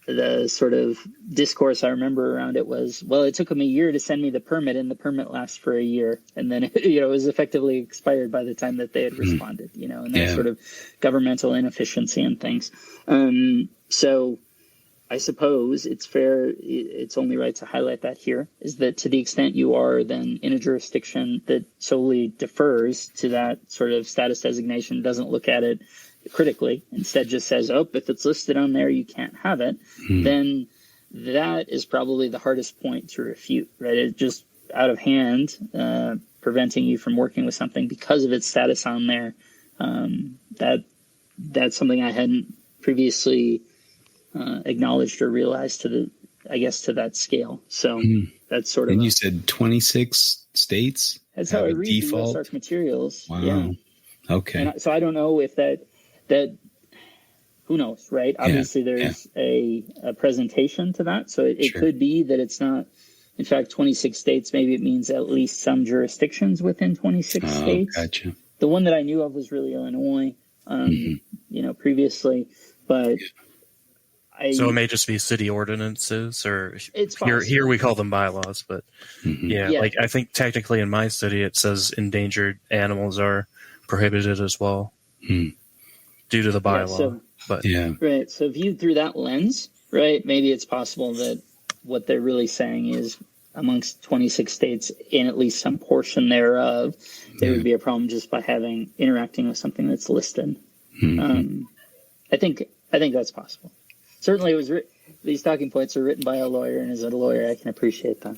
the sort of discourse I remember around it was, well, it took them a year to send me the permit, and the permit lasts for a year, and then it was effectively expired by the time that they had responded, and that sort of governmental inefficiency and things. So I suppose it's fair, it's only right to highlight that here, is that to the extent you are then in a jurisdiction that solely defers to that sort of status designation, doesn't look at it critically, instead just says, oh, if it's listed on there, you can't have it, then that is probably the hardest point to refute, right? It's just out of hand, preventing you from working with something because of its status on there. That's something I hadn't previously acknowledged or realized to that scale. So that's sort of. And you said 26 states. That's how I read default? the USARC materials. Wow. Yeah. Okay. So I don't know if that who knows, right? Obviously, there's a presentation to that, so it could be that it's not. In fact, 26 states. Maybe it means at least some jurisdictions within 26 states. Gotcha. The one that I knew of was really Illinois. Previously, but. So it may just be city ordinances, or it's here we call them bylaws, but like I think technically in my city it says endangered animals are prohibited as well due to the bylaw. Right. So viewed through that lens, right, maybe it's possible that what they're really saying is amongst 26 states, in at least some portion thereof, there would be a problem just by interacting with something that's listed. I think that's possible. Certainly, it was these talking points are written by a lawyer, and as a lawyer, I can appreciate them.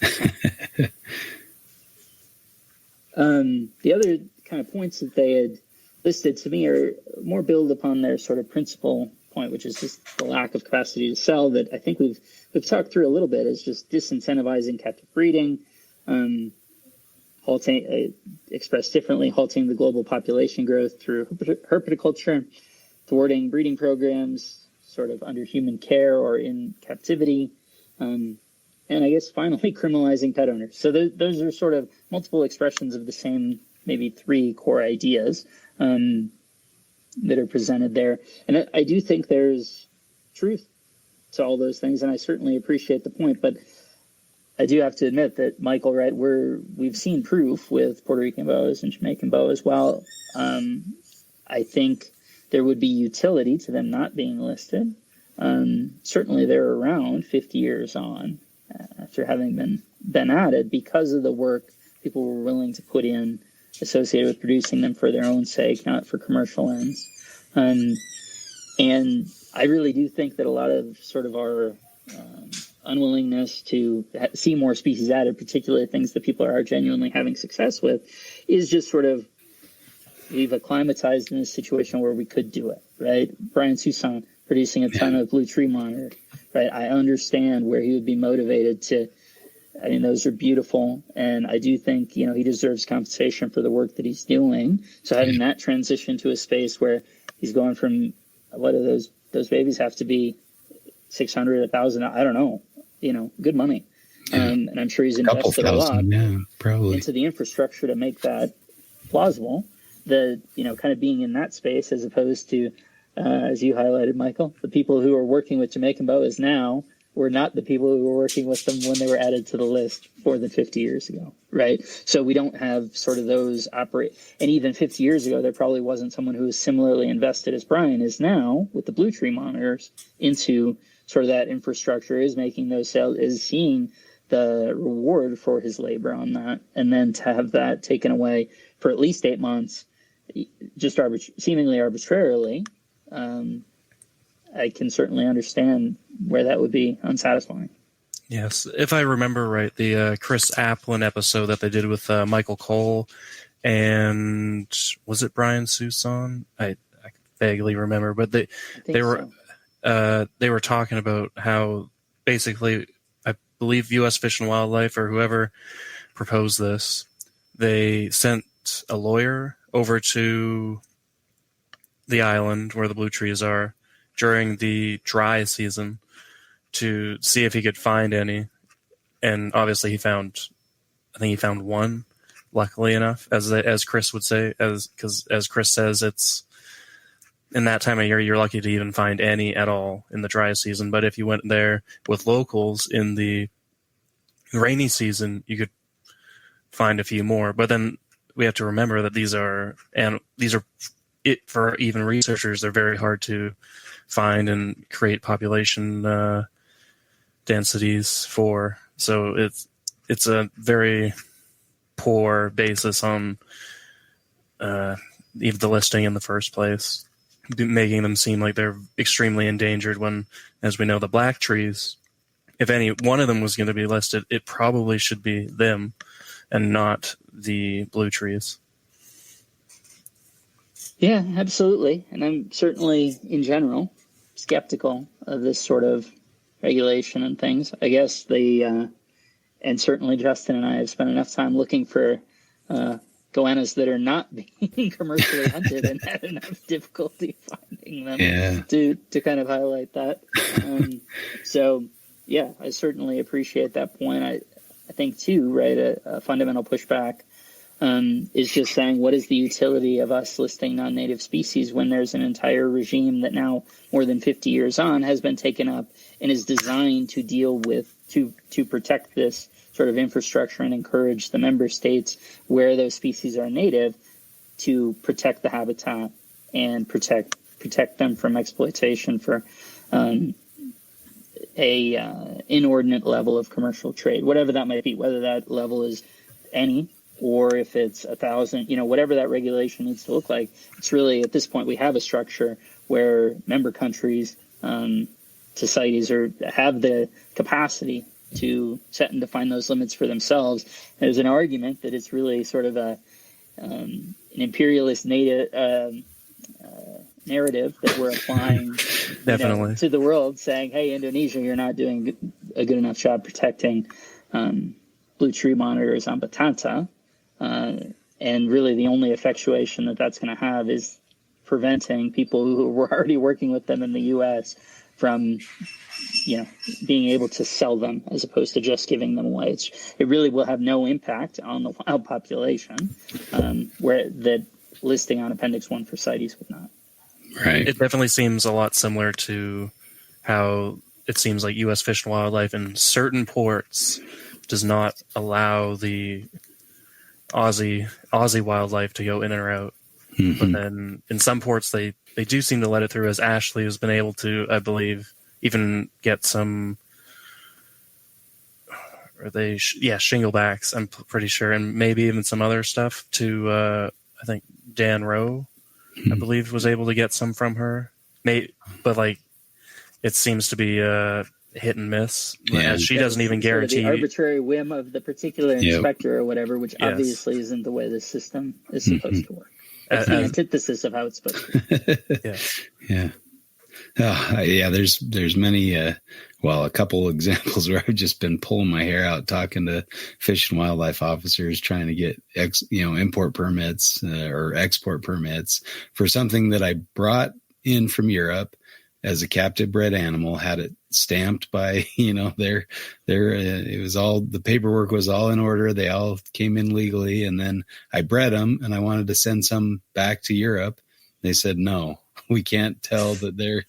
The other kind of points that they had listed to me are more build upon their sort of principal point, which is just the lack of capacity to sell. That I think we've talked through a little bit, is just disincentivizing captive breeding, halting, expressed differently, halting the global population growth through herpetoculture, thwarting breeding programs sort of under human care or in captivity, and I guess finally criminalizing pet owners. So those are sort of multiple expressions of the same maybe three core ideas that are presented there. And I do think there's truth to all those things, and I certainly appreciate the point. But I do have to admit that, Michael, right, we've seen proof with Puerto Rican boas and Jamaican boas. While I think there would be utility to them not being listed, certainly they're around 50 years on after having been added because of the work people were willing to put in associated with producing them for their own sake, not for commercial ends. And I really do think that a lot of sort of our unwillingness to see more species added, particularly things that people are genuinely having success with, is just sort of we've acclimatized in a situation where we could do it, right? Brian Susan producing a ton of blue tree monitor, right? I understand where he would be motivated to I mean, those are beautiful. And I do think, he deserves compensation for the work that he's doing. So having that transition to a space where he's going from, what do those babies have to be, 600, 1,000, I don't know, good money. And I'm sure he's invested a lot into the infrastructure to make that plausible. Kind of being in that space as opposed to, as you highlighted, Michael, the people who are working with Jamaican boas now were not the people who were working with them when they were added to the list more than 50 years ago, right? So we don't have sort of those operate. And even 50 years ago, there probably wasn't someone who was similarly invested as Brian is now with the Blue Tree monitors into sort of that infrastructure, is making those sales, is seeing the reward for his labor on that. And then to have that taken away for at least 8 months, just seemingly arbitrarily, I can certainly understand where that would be unsatisfying. Yes, if I remember right, the Chris Applin episode that they did with Michael Cole and was it Brian Susan? I vaguely remember, but they were talking about how basically, I believe U.S. Fish and Wildlife or whoever proposed this, they sent a lawyer over to the island where the blue trees are during the dry season to see if he could find any. And obviously I think he found one, luckily enough, as Chris would say, because as Chris says, it's in that time of year, you're lucky to even find any at all in the dry season. But if you went there with locals in the rainy season, you could find a few more. But then we have to remember that these are for even researchers, they're very hard to find and create population densities for. So it's a very poor basis on even the listing in the first place, making them seem like they're extremely endangered when, as we know, the black trees, if any one of them was going to be listed, it probably should be them and not the blue trees. Yeah, absolutely. And I'm certainly, in general, skeptical of this sort of regulation and things. I guess and certainly Justin and I have spent enough time looking for goannas that are not being commercially hunted and had enough difficulty finding them to kind of highlight that. So, yeah, I certainly appreciate that point. I think, too, right, a fundamental pushback is just saying, what is the utility of us listing non-native species when there's an entire regime that now, more than 50 years on, has been taken up and is designed to deal with, to protect this sort of infrastructure and encourage the member states where those species are native to protect the habitat and protect them from exploitation for a inordinate level of commercial trade, whatever that might be, whether that level is any, or if it's 1,000, whatever that regulation needs to look like. It's really, at this point, we have a structure where member countries, societies have the capacity to set and define those limits for themselves. There's an argument that it's really sort of an imperialist narrative that we're applying definitely to the world, saying, hey, Indonesia, you're not doing a good enough job protecting blue tree monitors on Batanta. And really the only effectuation that's going to have is preventing people who were already working with them in the U.S. from, being able to sell them as opposed to just giving them away. It really will have no impact on the wild population, where that listing on Appendix 1 for CITES would not. Right. It definitely seems a lot similar to how it seems like U.S. Fish and Wildlife in certain ports does not allow the Aussie wildlife to go in or out. Mm-hmm. But then in some ports, they do seem to let it through, as Ashley has been able to, I believe, even get some, shinglebacks, I'm pretty sure, and maybe even some other stuff to, I think Dan Rowe, I believe, was able to get some from her. But it seems to be hit and miss. Yeah. She doesn't even guarantee. The arbitrary whim of the particular inspector or whatever, which obviously isn't the way the system is supposed to work. It's the antithesis of how it's supposed to be. Yeah. Yeah. There's many Well, a couple examples where I've just been pulling my hair out, talking to fish and wildlife officers, trying to get import permits or export permits for something that I brought in from Europe as a captive bred animal, had it stamped by, it was all, the paperwork was all in order. They all came in legally. And then I bred them and I wanted to send some back to Europe. They said, no, we can't tell that they're,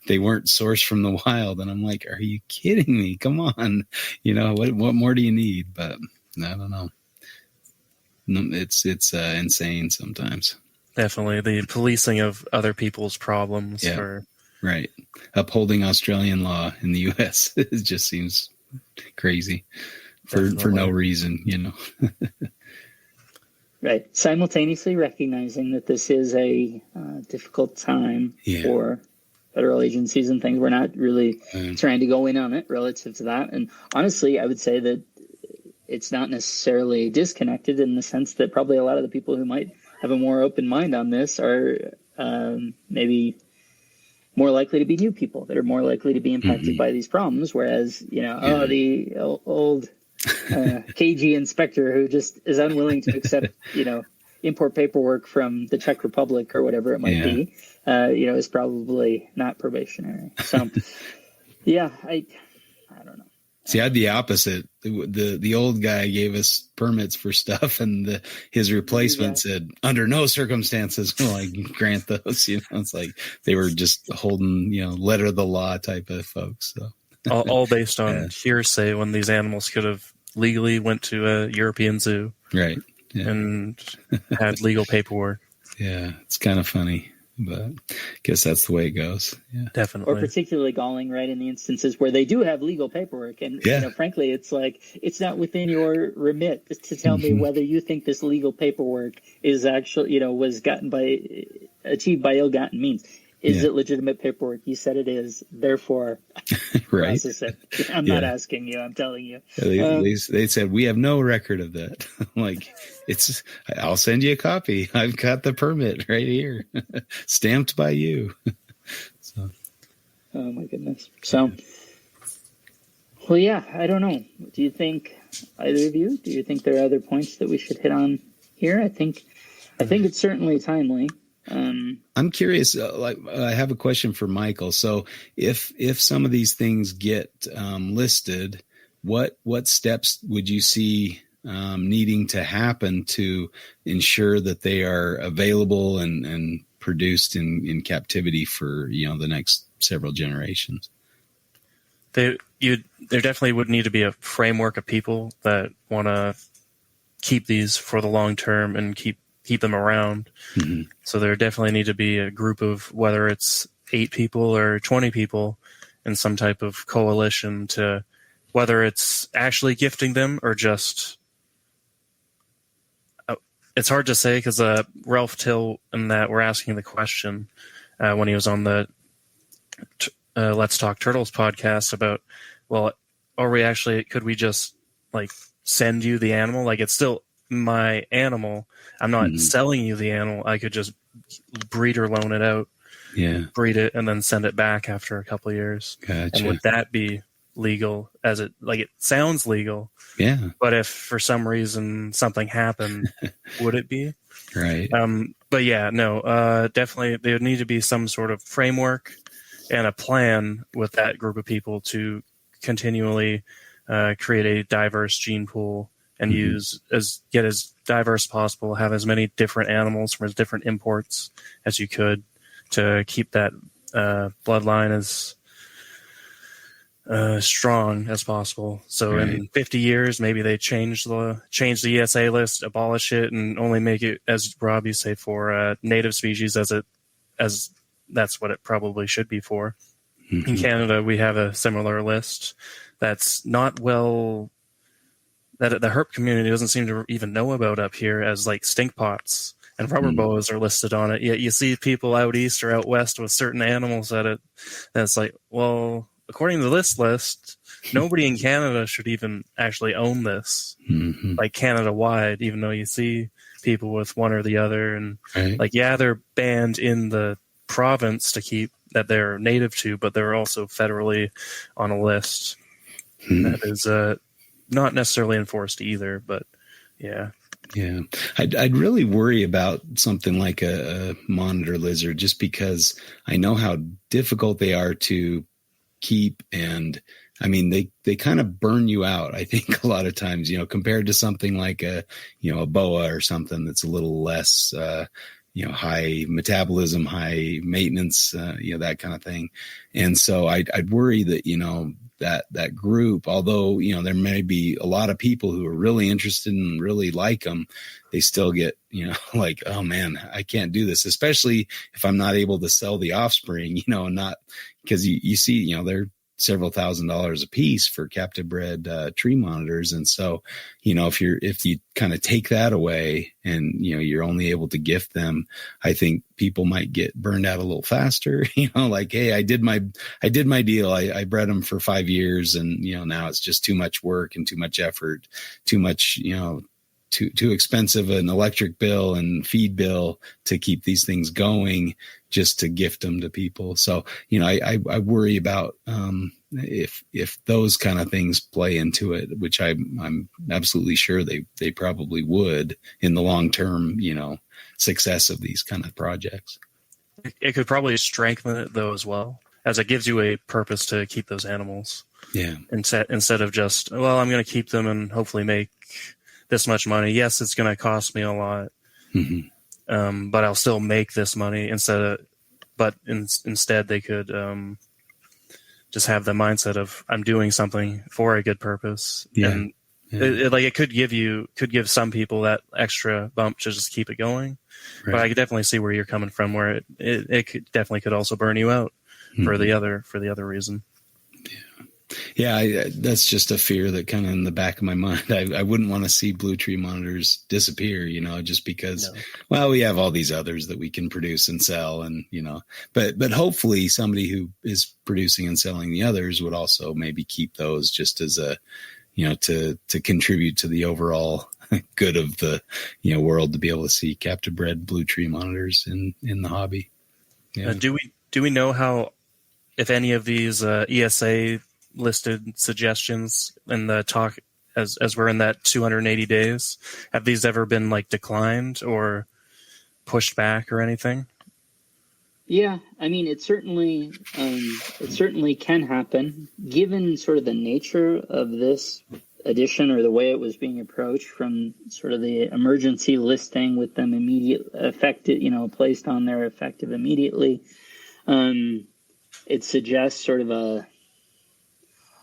they weren't sourced from the wild. And I'm like, are you kidding me? Come on. What more do you need? But I don't know. It's insane sometimes. Definitely the policing of other people's problems. Yeah. Right. Upholding Australian law in the U.S. It just seems crazy for no reason, Right. Simultaneously recognizing that this is a difficult time for federal agencies and things. We're not really trying to go in on it relative to that. And honestly, I would say that it's not necessarily disconnected in the sense that probably a lot of the people who might have a more open mind on this are maybe more likely to be new people that are more likely to be impacted by these problems. Whereas, the old KG inspector who just is unwilling to accept, import paperwork from the Czech Republic or whatever it might be, is probably not probationary. So, I don't know. See, I had the opposite. The old guy gave us permits for stuff, and his replacement said, under no circumstances will I grant those. It's like they were just holding, letter of the law type of folks. So all based on hearsay when these animals could have legally went to a European zoo, right? And had legal paperwork. Yeah, it's kind of funny. But I guess that's the way it goes. Yeah, definitely. Or particularly galling, right, in the instances where they do have legal paperwork. And, frankly, it's like, it's not within your remit to tell me whether you think this legal paperwork is actually, was achieved by ill-gotten means. Is it legitimate paperwork? You said it is. Therefore, right. process it. I'm not asking you. I'm telling you. They said, we have no record of that. Like, I'll send you a copy. I've got the permit right here, stamped by you. So. Oh, my goodness. So, I don't know. Do you think, either of you, do you think there are other points that we should hit on here? I think it's certainly timely. I'm curious. I have a question for Michael. So, if some of these things get listed, what steps would you see needing to happen to ensure that they are available and produced in captivity for the next several generations? There definitely would need to be a framework of people that want to keep these for the long term and keep them around. Mm-hmm. So there definitely need to be a group of, whether it's 8 people or 20 people in some type of coalition, to whether it's actually gifting them or just, it's hard to say because Ralph Till and that were asking the question when he was on the Let's Talk Turtles podcast about, well, could we just send you the animal? It's still my animal. I'm not selling you the animal. I could just breed or loan it out, breed it, and then send it back after a couple of years. Gotcha. And would that be legal? It sounds legal. Yeah. But if for some reason something happened, would it be? Right. Definitely there would need to be some sort of framework and a plan with that group of people to continually create a diverse gene pool and get as diverse as possible, have as many different animals from as different imports as you could to keep that bloodline as strong as possible. So in 50 years, maybe they change the ESA list, abolish it, and only make it, as Rob, you say, for native species as that's what it probably should be for. Mm-hmm. In Canada, we have a similar list that's not that the herp community doesn't seem to even know about up here, as stink pots and rubber boas are listed on it. Yet you see people out east or out west with certain animals at it. That's well, according to this list, nobody in Canada should even actually own this, Canada wide, even though you see people with one or the other. And they're banned in the province to keep that they're native to, but they're also federally on a list that is not necessarily enforced either. But yeah. Yeah, I'd really worry about something like a monitor lizard, just because I know how difficult they are to keep. And I mean, they kind of burn you out, I think, a lot of times, compared to something like a boa or something that's a little less, high metabolism, high maintenance, that kind of thing. And so I'd worry that, that group, although, there may be a lot of people who are really interested and really like them, they still get, like, oh man, I can't do this, especially if I'm not able to sell the offspring, not because you see, they're several $1,000s a piece for captive bred tree monitors. And so, if you kind of take that away and, you're only able to gift them, I think people might get burned out a little faster, like, hey, I did my deal. I bred them for 5 years and, now it's just too much work and too much effort, too much, too expensive an electric bill and feed bill to keep these things going just to gift them to people. So, I worry about if those kind of things play into it, which I'm absolutely sure they probably would in the long term, success of these kind of projects. It could probably strengthen it though as well, as it gives you a purpose to keep those animals. Yeah. Instead of just, well, I'm going to keep them and hopefully make this much money. Yes, it's going to cost me a lot, but I'll still make this money. Instead they could just have the mindset of, I'm doing something for a good purpose. Yeah. And it could give some people that extra bump to just keep it going. Right. But I could definitely see where you're coming from, where it could also burn you out for the other reason. Yeah, that's just a fear that kind of in the back of my mind. I wouldn't want to see blue tree monitors disappear, just because, well, we have all these others that we can produce and sell, and but hopefully somebody who is producing and selling the others would also maybe keep those just as a, to contribute to the overall good of the world, to be able to see captive bred blue tree monitors in the hobby. Yeah. Do we know how, if any of these ESA listed suggestions in the talk, as we're in that 280 days, have these ever been declined or pushed back or anything? Yeah, I mean, it certainly can happen, given sort of the nature of this edition, or the way it was being approached from sort of the emergency listing with them placed on there effective immediately. It suggests sort of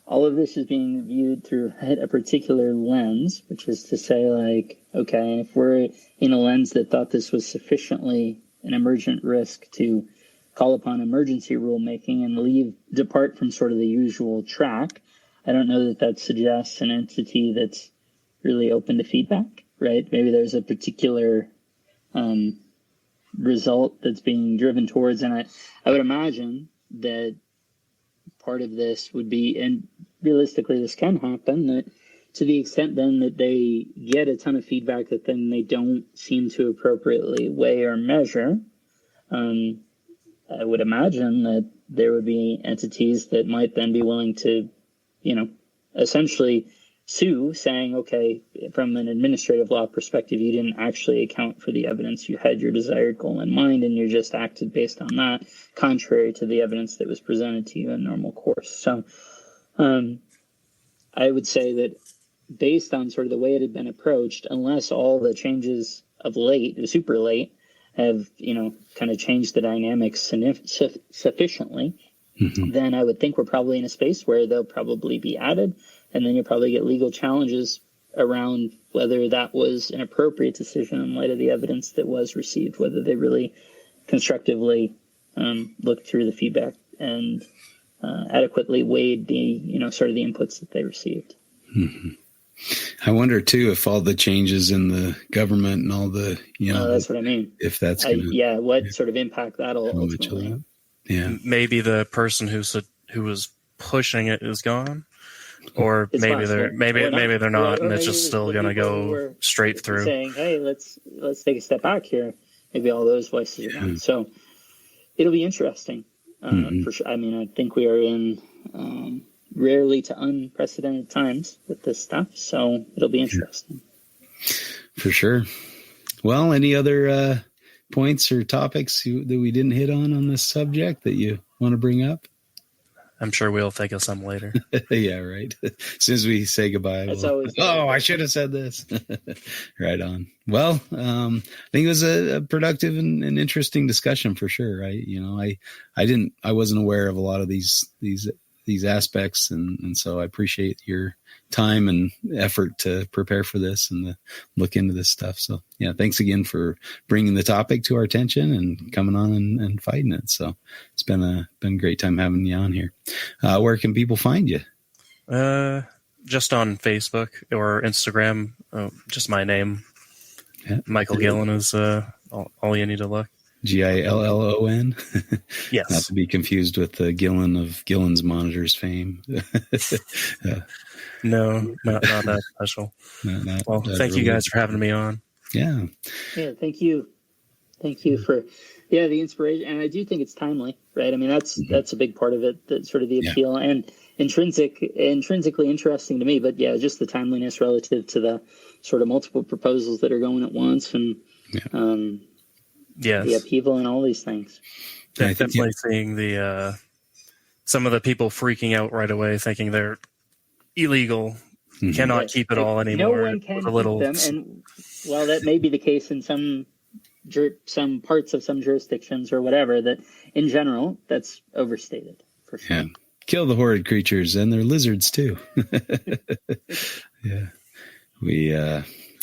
all of this is being viewed through a particular lens, which is to say, okay, if we're in a lens that thought this was sufficiently an emergent risk to call upon emergency rulemaking and depart from sort of the usual track, I don't know that suggests an entity that's really open to feedback, right? Maybe there's a particular result that's being driven towards, and I would imagine that part of this would be, and realistically this can happen, that to the extent then that they get a ton of feedback that then they don't seem to appropriately weigh or measure, I would imagine that there would be entities that might then be willing to, essentially sue, saying, okay, from an administrative law perspective, you didn't actually account for the evidence. You had your desired goal in mind, and you just acted based on that, contrary to the evidence that was presented to you in normal course. So I would say that based on sort of the way it had been approached, unless all the changes of super late, have, kind of changed the dynamics sufficiently, then I would think we're probably in a space where they'll probably be added, and then you'll probably get legal challenges around whether that was an appropriate decision in light of the evidence that was received, whether they really constructively looked through the feedback and adequately weighed the, sort of the inputs that they received. Mm-hmm. I wonder too if all the changes in the government and all the, that's what I mean. If that's what sort of impact that'll ultimately. Yeah, maybe the person who was pushing it is gone, or maybe they're not, and it's just still going to go straight through. Saying, hey, let's take a step back here. Maybe all those voices are gone. So it'll be interesting. for sure. I mean, I think we are in rarely to unprecedented times with this stuff, so it'll be interesting. For sure. Well, any other points or topics that we didn't hit on this subject that you want to bring up? I'm sure we'll think of some later. Yeah, right. As soon as we say goodbye, I should have said this. Right on. Well, I think it was a productive and interesting discussion for sure. I wasn't aware of a lot of these aspects, and so I appreciate your time and effort to prepare for this and to look into this stuff. So yeah, thanks again for bringing the topic to our attention and coming on and fighting it. So it's been a great time having you on here. Where can people find you? Just on Facebook or Instagram. Just my name. Yeah. Michael Gillon is all you need to look. Gillon. Yes. Not to be confused with the Gillon of Gillon's Monitors fame. No, not that special. Well, thank you guys for having me on. Yeah. Yeah, thank you. Thank you for the inspiration. And I do think it's timely, right? I mean, that's a big part of it, that sort of the appeal and intrinsically interesting to me. But yeah, just the timeliness relative to the sort of multiple proposals that are going at once and the upheaval and all these things. Definitely seeing the some of the people freaking out right away, thinking they're illegal, cannot keep it all anymore. No one can keep them, and while that may be the case in some parts of some jurisdictions or whatever, that in general that's overstated for sure. Yeah, kill the horrid creatures, and they're lizards too. Yeah, we.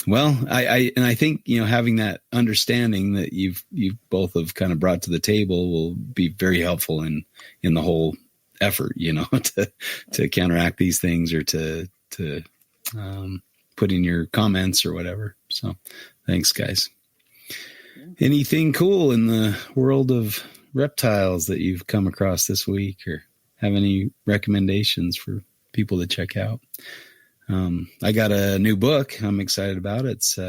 Well, I think, having that understanding that you both have kind of brought to the table will be very helpful in the whole effort, to counteract these things or to put in your comments or whatever. So thanks, guys. Anything cool in the world of reptiles that you've come across this week, or have any recommendations for people to check out? I got a new book I'm excited about. It's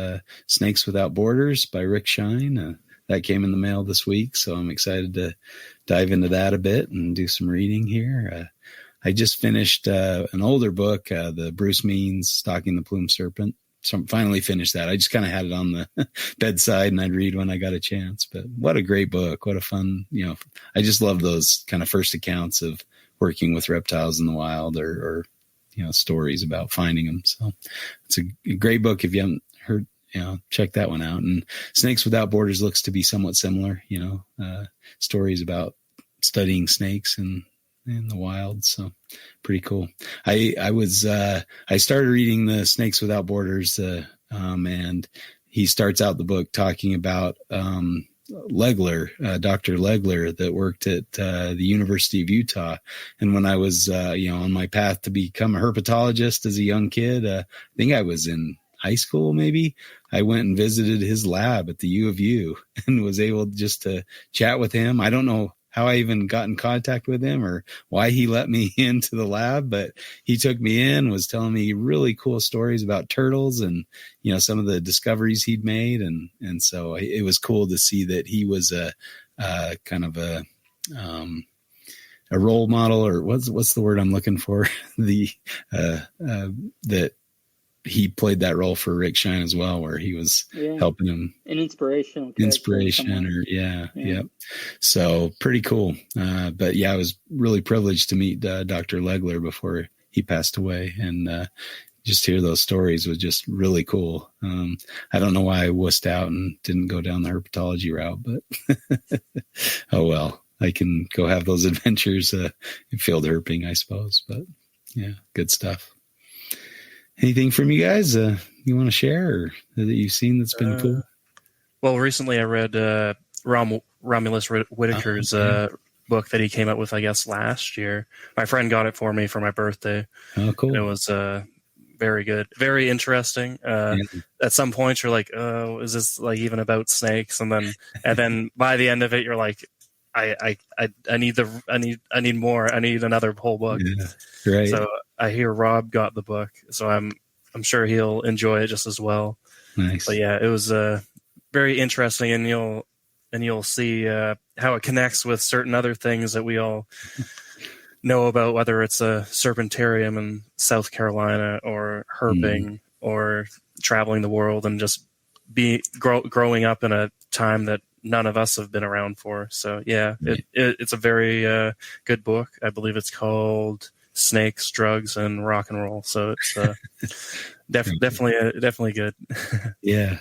Snakes Without Borders by Rick Shine. That came in the mail this week, so I'm excited to dive into that a bit and do some reading here. I just finished an older book, the Bruce Means Stalking the Plumed Serpent. So I'm finally finished that. I just kind of had it on the bedside and I'd read when I got a chance. But what a great book. What a fun, I just love those kind of first accounts of working with reptiles in the wild or stories about finding them. So it's a great book. If you haven't heard, check that one out. And Snakes Without Borders looks to be somewhat similar, stories about studying snakes in the wild. So pretty cool. I started reading the Snakes Without Borders, and he starts out the book talking about, Legler, Dr. Legler, that worked at the University of Utah. And when I was, on my path to become a herpetologist as a young kid, I think I was in high school, maybe, I went and visited his lab at the U of U and was able just to chat with him. I don't know how I even got in contact with him or why he let me into the lab, but he took me in, was telling me really cool stories about turtles and, some of the discoveries he'd made. And so it was cool to see that he was a kind of a role model, or what's the word I'm looking for? That he played that role for Rick Shine as well, where he was helping him. An inspiration. Yeah. So pretty cool. But yeah, I was really privileged to meet Dr. Legler before he passed away, and just hear those stories was just really cool. I don't know why I wussed out and didn't go down the herpetology route, but oh well, I can go have those adventures in field herping, I suppose. But yeah, good stuff. Anything from you guys you want to share or that you've seen that's been cool? Well, recently I read Romulus Whitaker's book that he came up with, I guess, last year. My friend got it for me for my birthday. Oh, cool. And it was very good, very interesting. At some points you're like, oh, is this like even about snakes? And then by the end of it, you're like, I need more. I need another whole book. Yeah, right. So I hear Rob got the book, so I'm sure he'll enjoy it just as well. Nice. But yeah, it was very interesting, and and you'll see how it connects with certain other things that we all know about, whether it's a serpentarium in South Carolina or herping or traveling the world and just growing up in a time that none of us have been around for. So yeah, it's a very good book. I believe it's called Snakes, Drugs, and Rock and Roll. So it's definitely good. Yeah.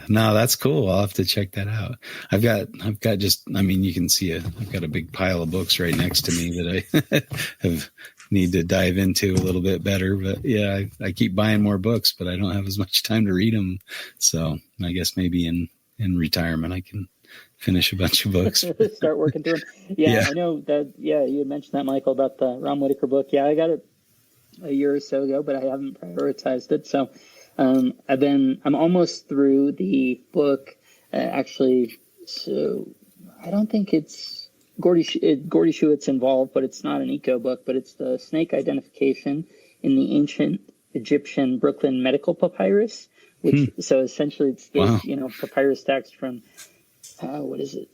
No, that's cool. I'll have to check that out. I've got just, I mean, you can see I've got a big pile of books right next to me that I need to dive into a little bit better. But yeah, I keep buying more books, but I don't have as much time to read them. So I guess maybe in retirement I can finish a bunch of books. Start working through them. Yeah, I know that. Yeah, you had mentioned that, Michael, about the Ron Whitaker book. Yeah, I got it a year or so ago, but I haven't prioritized it. So I'm almost through the book, actually. So I don't think it's Gordy Schuett's involved, but it's not an eco book, but it's the snake identification in the ancient Egyptian Brooklyn medical papyrus, which so essentially it's the papyrus text from what is it?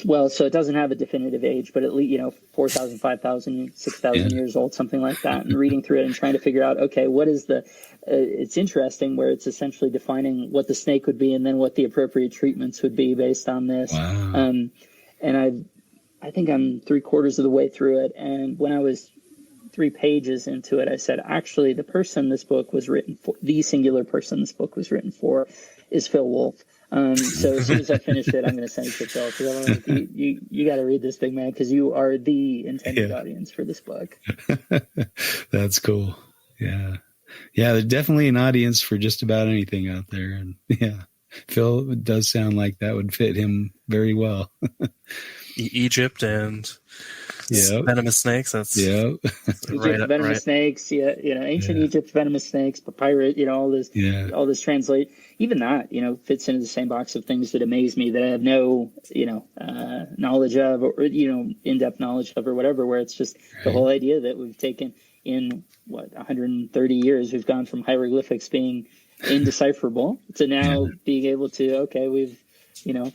Well, so it doesn't have a definitive age, but at least 4,000, 5,000, 6,000 years old, something like that. And reading through it and trying to figure out, okay, what is the? It's interesting where it's essentially defining what the snake would be and then what the appropriate treatments would be based on this. Wow. And I think I'm 3/4 of the way through it, and when I was 3 pages into it, I said, actually, the person this book was written for, the singular person this book was written for, is Phil Wolf. So as soon as I finish it, I'm going to send it to Phil, because you got to read this thing, man, because you are the intended audience for this book. That's cool. Yeah. There's definitely an audience for just about anything out there. And Phil, it does sound like that would fit him very well. Egypt and venomous snakes. That's Egypt, venomous snakes. Ancient Egypt, venomous snakes, papyrus. All this translate. Even that, fits into the same box of things that amaze me that I have no, knowledge of, or in-depth knowledge of, or whatever. Where it's just the whole idea that we've taken in 130 years, we've gone from hieroglyphics being indecipherable to now being able to we've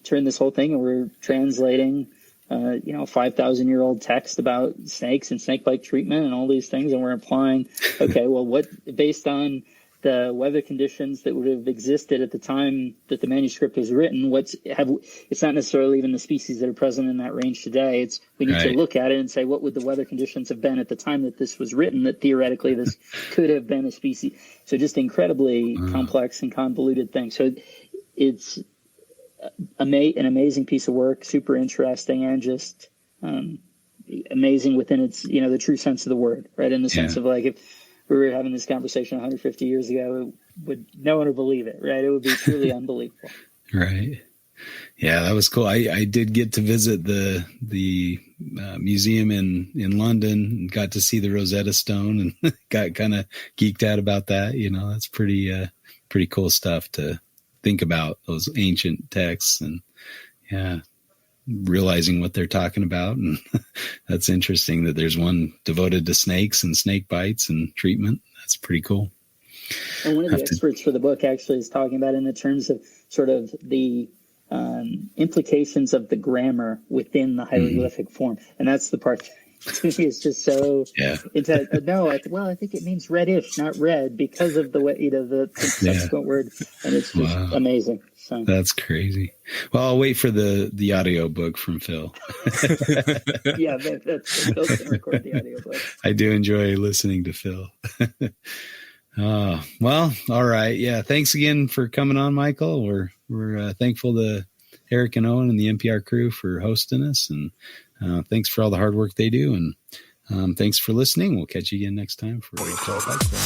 turned this whole thing and we're translating 5,000-year-old text about snakes and snake bite treatment and all these things, and we're applying what based on the weather conditions that would have existed at the time that the manuscript was written, it's not necessarily even the species that are present in that range today. We need to look at it and say, what would the weather conditions have been at the time that this was written, that theoretically this could have been a species. So just incredibly complex and convoluted thing. So it's an amazing piece of work, super interesting, and just amazing within its, the true sense of the word, right? In the sense of if we were having this conversation 150 years ago, no one would believe it, right? It would be truly unbelievable. Right. Yeah, that was cool. I did get to visit the museum in London and got to see the Rosetta Stone and got kind of geeked out about that. That's pretty cool stuff to think about, those ancient texts, and realizing what they're talking about. And that's interesting that there's one devoted to snakes and snake bites and treatment. That's pretty cool. And one of the experts for the book actually is talking about in the terms of sort of the implications of the grammar within the hieroglyphic form. And that's the part to me is just so I think it means reddish, not red, because of the way the subsequent word, and it's just amazing. So that's crazy. Well, I'll wait for the audio book from Phil. Phil's gonna record the audio book. I do enjoy listening to Phil. Well, all right. Yeah, thanks again for coming on, Michael. We're thankful to Eric and Owen and the NPR crew for hosting us, and thanks for all the hard work they do. And thanks for listening. We'll catch you again next time for Reptile Fight Club.